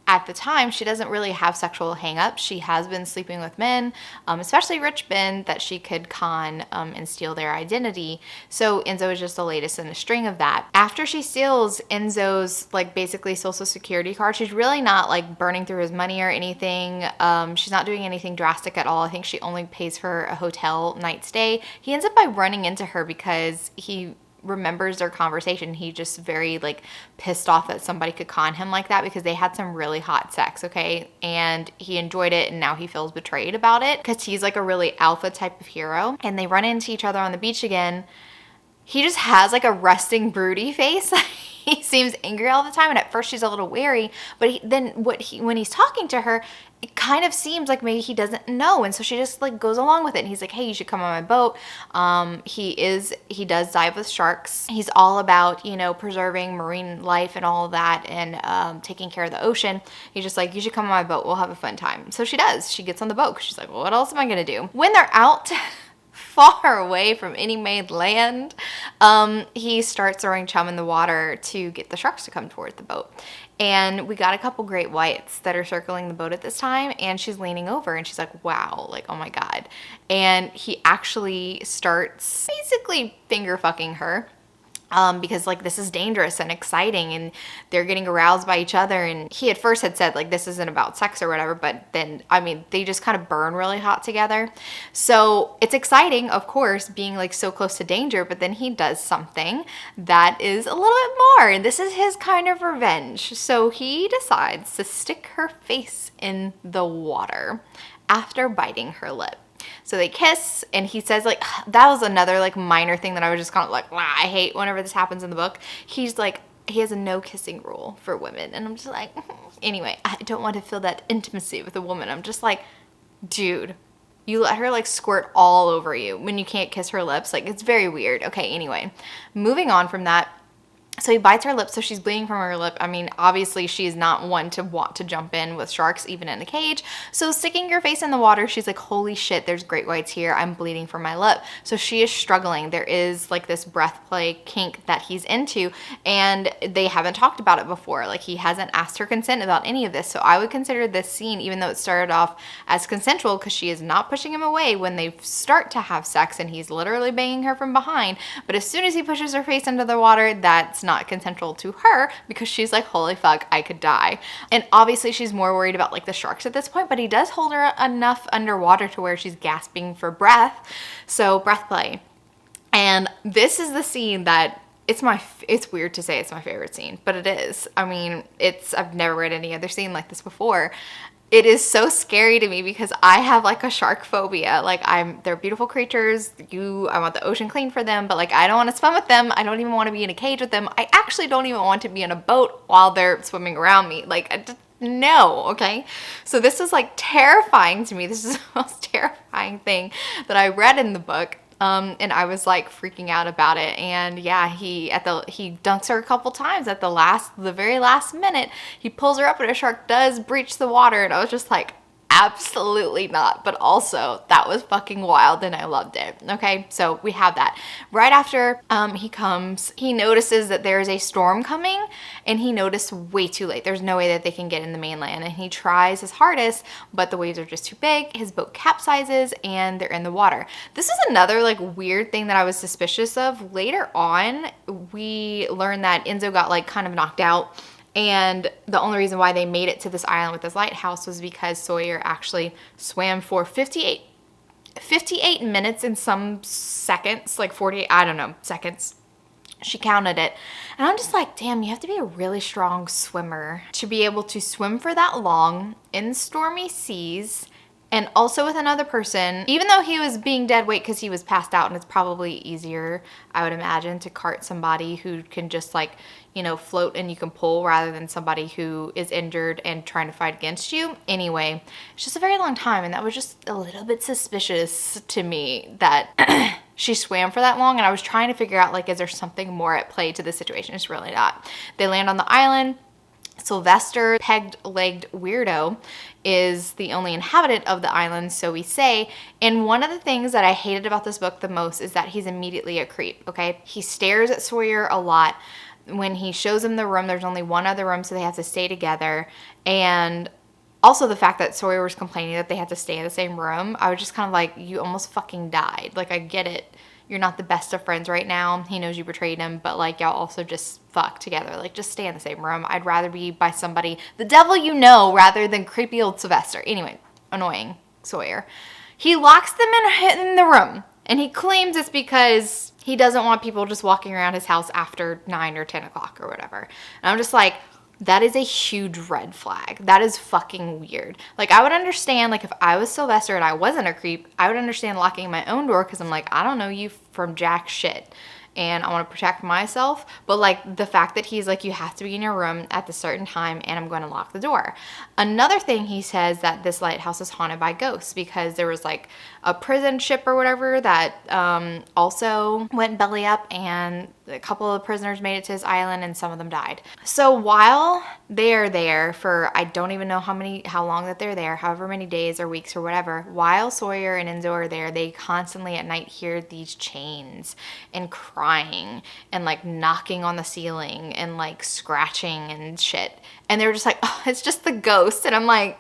at the time, she doesn't really have sexual hang-ups. She has been sleeping with men, especially rich men that she could con and steal their identity. So Enzo is just the latest in a string of that. After she steals Enzo's like basically social security card, she's really not like burning through his money or anything. She's not doing anything drastic at all. I think she only pays for a hotel night stay. He ends up by running into her because he remembers their conversation. He just very like pissed off that somebody could con him like that because they had some really hot sex, okay? And he enjoyed it, and now he feels betrayed about it because he's like a really alpha type of hero. And they run into each other on the beach again. He just has like a resting broody face. He seems angry all the time, and at first she's a little wary, but then when he's talking to her, it kind of seems like maybe he doesn't know, and so she just like goes along with it. And he's like, hey, you should come on my boat. He does dive with sharks. He's all about, you know, preserving marine life and all of that, and taking care of the ocean. He's just like, you should come on my boat, we'll have a fun time. So she does. She gets on the boat because she's like, well, what else am I gonna do? When they're out far away from any made land, he starts throwing chum in the water to get the sharks to come towards the boat. And we got a couple great whites that are circling the boat at this time, and she's leaning over and she's like, wow, like, oh my God. And he actually starts basically finger fucking her. Because like this is dangerous and exciting, and they're getting aroused by each other. And he at first had said like this isn't about sex or whatever, but then I mean they just kind of burn really hot together. So it's exciting, of course, being like so close to danger, but then he does something that is a little bit more, and this is his kind of revenge. So he decides to stick her face in the water after biting her lip. So they kiss, and he says like, that was another like minor thing that I was just kind of like, wow, I hate whenever this happens in the book. He's like, he has a no kissing rule for women, and I'm just like, anyway, I don't want to feel that intimacy with a woman. I'm just like, dude, you let her like squirt all over you when you can't kiss her lips. Like, it's very weird. Okay, anyway, moving on from that. So he bites her lip, so she's bleeding from her lip. I mean, obviously she's not one to want to jump in with sharks, even in a cage. So sticking your face in the water, she's like, holy shit, there's great whites here. I'm bleeding from my lip. So she is struggling. There is like this breath play kink that he's into, and they haven't talked about it before. Like, he hasn't asked her consent about any of this. So I would consider this scene, even though it started off as consensual, because she is not pushing him away when they start to have sex, and he's literally banging her from behind. But as soon as he pushes her face into the water, that's not consensual to her, because she's like, holy fuck, I could die. And obviously she's more worried about like the sharks at this point, but he does hold her enough underwater to where she's gasping for breath. So breath play. And this is the scene that it's weird to say it's my favorite scene, but it is. I mean, I've never read any other scene like this before. It is so scary to me because I have like a shark phobia. Like, they're beautiful creatures. I want the ocean clean for them, but like, I don't want to swim with them. I don't even want to be in a cage with them. I actually don't even want to be in a boat while they're swimming around me. Like, no, okay? So this is like terrifying to me. This is the most terrifying thing that I read in the book. And I was like freaking out about it. And yeah, he dunks her a couple times at the very last minute. He pulls her up, and a shark does breach the water. And I was just like, absolutely not. But also, that was fucking wild, and I loved it. Okay, so we have that. Right after he comes, he notices that there is a storm coming, and he noticed way too late. There's no way that they can get in the mainland, and he tries his hardest, but the waves are just too big. His boat capsizes, and they're in the water. This is another like weird thing that I was suspicious of. Later on, we learn that Enzo got like kind of knocked out, and the only reason why they made it to this island with this lighthouse was because Sawyer actually swam for 58 minutes and some seconds, like 48, I don't know, seconds. She counted it. And I'm just like, damn, you have to be a really strong swimmer to be able to swim for that long in stormy seas, and also with another person, even though he was being dead weight because he was passed out, and it's probably easier, I would imagine, to cart somebody who can just like, you know, float and you can pull, rather than somebody who is injured and trying to fight against you. Anyway, it's just a very long time, and that was just a little bit suspicious to me that she swam for that long, and I was trying to figure out like, is there something more at play to this situation? It's really not. They land on the island. Sylvester, pegged-legged weirdo, is the only inhabitant of the island, so we say. And one of the things that I hated about this book the most is that he's immediately a creep, okay? He stares at Sawyer a lot. When he shows him the room, there's only one other room, so they have to stay together. And also the fact that Sawyer was complaining that they had to stay in the same room, I was just kind of like, you almost fucking died. Like, I get it. You're not the best of friends right now. He knows you betrayed him, but like, y'all also just fuck together. Like, just stay in the same room. I'd rather be by somebody, the devil you know, rather than creepy old Sylvester. Anyway, annoying Sawyer. He locks them in the room, and he claims it's because he doesn't want people just walking around his house after 9 or 10 o'clock or whatever. And I'm just like, that is a huge red flag. That is fucking weird. Like, I would understand, like, if I was Sylvester and I wasn't a creep, I would understand locking my own door because I'm like, I don't know you from jack shit, and I want to protect myself. But like, the fact that he's like, you have to be in your room at the certain time and I'm going to lock the door. Another thing, he says that this lighthouse is haunted by ghosts because there was like a prison ship or whatever that also went belly up, and a couple of prisoners made it to his island and some of them died. So while they're there for, I don't even know how long that they're there, however many days or weeks or whatever, while Sawyer and Enzo are there, they constantly at night hear these chains and crying and like knocking on the ceiling and like scratching and shit. And they were just like, oh, it's just the ghost. And I'm like,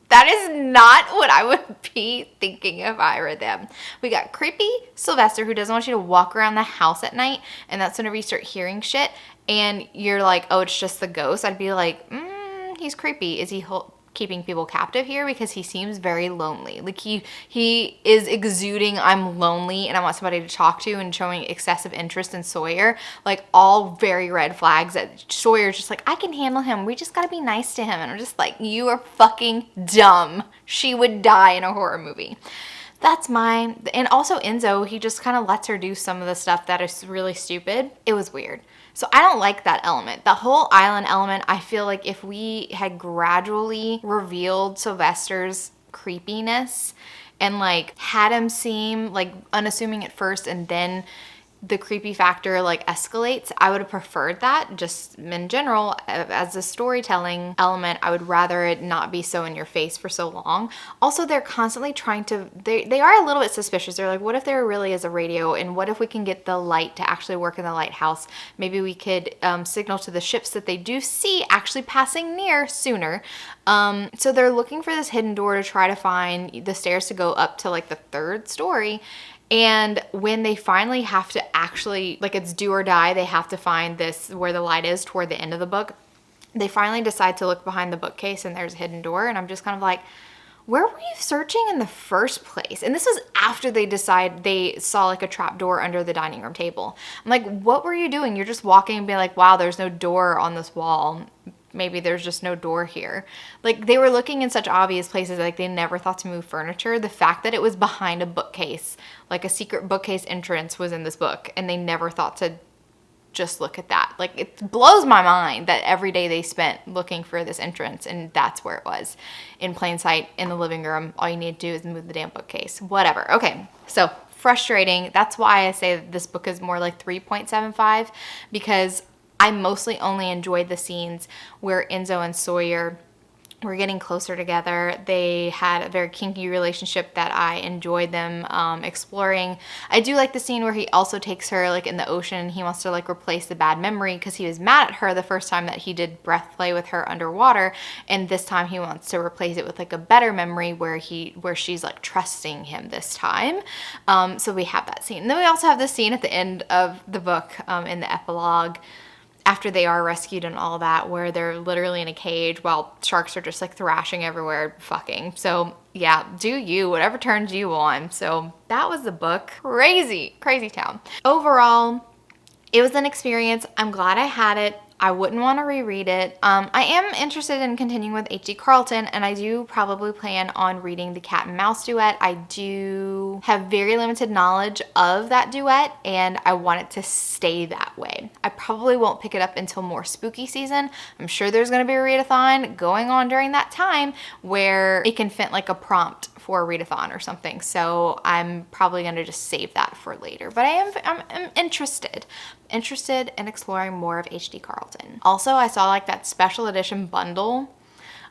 that is not what I would be thinking if I were them. We got creepy Sylvester, who doesn't want you to walk around the house at night, and that's whenever you start hearing shit, and you're like, oh, it's just the ghost. I'd be like, he's creepy. Is he keeping people captive here? Because he seems very lonely. Like, he is exuding, I'm lonely and I want somebody to talk to, and showing excessive interest in Sawyer. Like, all very red flags that Sawyer's just like, I can handle him. We just gotta be nice to him. And I'm just like, you are fucking dumb. She would die in a horror movie. That's mine. And also Enzo, he just kind of lets her do some of the stuff that is really stupid. It was weird. So I don't like that element. The whole island element, I feel like if we had gradually revealed Sylvester's creepiness and like had him seem like unassuming at first and then the creepy factor like escalates, I would have preferred that. Just in general, as a storytelling element, I would rather it not be so in your face for so long. Also, they're constantly trying to, they are a little bit suspicious. They're like, what if there really is a radio, and what if we can get the light to actually work in the lighthouse? Maybe we could signal to the ships that they do see actually passing near sooner. So they're looking for this hidden door to try to find the stairs to go up to like the 3rd story. And when they finally have to actually, like, it's do or die, they have to find this where the light is toward the end of the book. They finally decide to look behind the bookcase and there's a hidden door. And I'm just kind of like, where were you searching in the first place? And this was after they saw like a trap door under the dining room table. I'm like, what were you doing? You're just walking and being like, wow, there's no door on this wall. Maybe there's just no door here. Like, they were looking in such obvious places, like they never thought to move furniture. The fact that it was behind a bookcase, like a secret bookcase entrance was in this book, and they never thought to just look at that. Like, it blows my mind that every day they spent looking for this entrance, and that's where it was, in plain sight in the living room. All you need to do is move the damn bookcase. Whatever. Okay, so frustrating. That's why I say that this book is more like 3.75, because I mostly only enjoyed the scenes where Enzo and Sawyer were getting closer together. They had a very kinky relationship that I enjoyed them exploring. I do like the scene where he also takes her like in the ocean. He wants to like replace the bad memory because he was mad at her the first time that he did breath play with her underwater, and this time he wants to replace it with like a better memory where she's like trusting him this time. So we have that scene. And then we also have this scene at the end of the book in the epilogue, after they are rescued and all that, where they're literally in a cage while sharks are just like thrashing everywhere, fucking. So yeah, do you, whatever turns you on. So that was the book. Crazy town. Overall, it was an experience. I'm glad I had it. I wouldn't want to reread it. I am interested in continuing with H.D. Carlton, and I do probably plan on reading the Cat and Mouse duet. I do have very limited knowledge of that duet, and I want it to stay that way. I probably won't pick it up until more spooky season. I'm sure there's going to be a readathon going on during that time where it can fit like a prompt for a readathon or something. So I'm probably going to just save that for later. But I'm interested in exploring more of H.D. Carlton. Also, I saw like that special edition bundle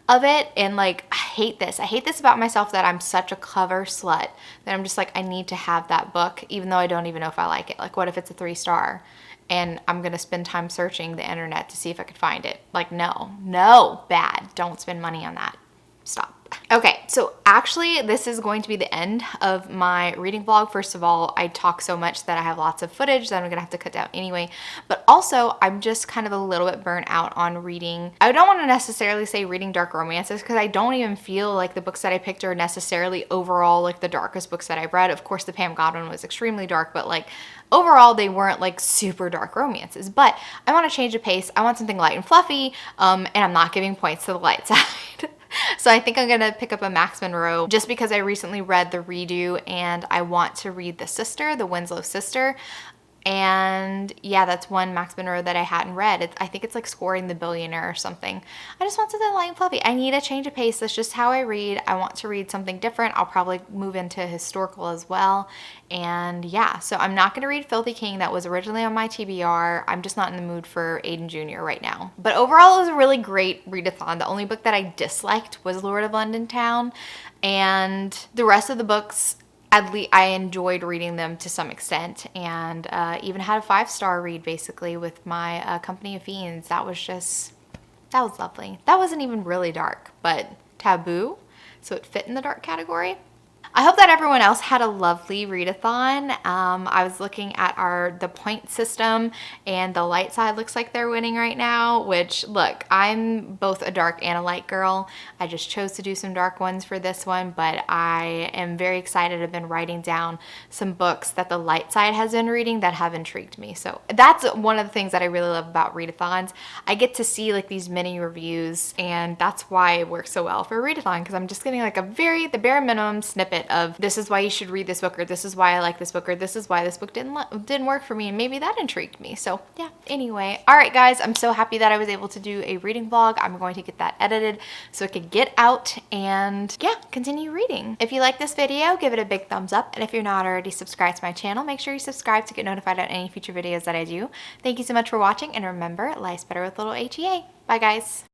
of it, and like, I hate this about myself, that I'm such a clever slut that I'm just like, I need to have that book even though I don't even know if I like it. Like, what if it's a 3-star and I'm gonna spend time searching the internet to see if I could find it? Like, no, bad. Don't spend money on that. Stop. Okay, so actually this is going to be the end of my reading vlog. First of all, I talk so much that I have lots of footage that I'm gonna have to cut down anyway, but also I'm just kind of a little bit burnt out on reading. I don't want to necessarily say reading dark romances because I don't even feel like the books that I picked are necessarily overall like the darkest books that I've read. Of course, the Pam Godwin was extremely dark, but like overall they weren't like super dark romances. But I want to change the pace. I want something light and fluffy, and I'm not giving points to the light side. So I think I'm gonna pick up a Max Monroe just because I recently read the redo and I want to read the sister, the Winslow sister. And yeah, that's one Max Monroe that I hadn't read. I think it's like Scoring the Billionaire or something. I just want something light and fluffy. I need a change of pace. That's just how I read. I want to read something different. I'll probably move into historical as well. And yeah, so I'm not going to read Filthy King. That was originally on my TBR. I'm just not in the mood for Aiden Jr. right now. But overall, it was a really great readathon. The only book that I disliked was Lord of London Town. And the rest of the books, at least I enjoyed reading them to some extent, and even had a 5-star read basically with my Company of Fiends. That was lovely. That wasn't even really dark, but taboo, so it fit in the dark category. I hope that everyone else had a lovely readathon. I was looking at the point system, and the light side looks like they're winning right now, which, look, I'm both a dark and a light girl. I just chose to do some dark ones for this one, but I am very excited. I've been writing down some books that the light side has been reading that have intrigued me. So that's one of the things that I really love about readathons. I get to see like these mini reviews, and that's why it works so well for a readathon, because I'm just getting like the bare minimum snippet of this is why you should read this book, or this is why I like this book, or this is why this book didn't work for me, and maybe that intrigued me. So yeah, anyway, all right guys, I'm so happy that I was able to do a reading vlog. I'm going to get that edited so it can get out and yeah, continue reading. If you like this video, give it a big thumbs up, and if you're not already subscribed to my channel, make sure you subscribe to get notified on any future videos that I do. Thank you so much for watching, and remember, life's better with little HEA. Bye guys.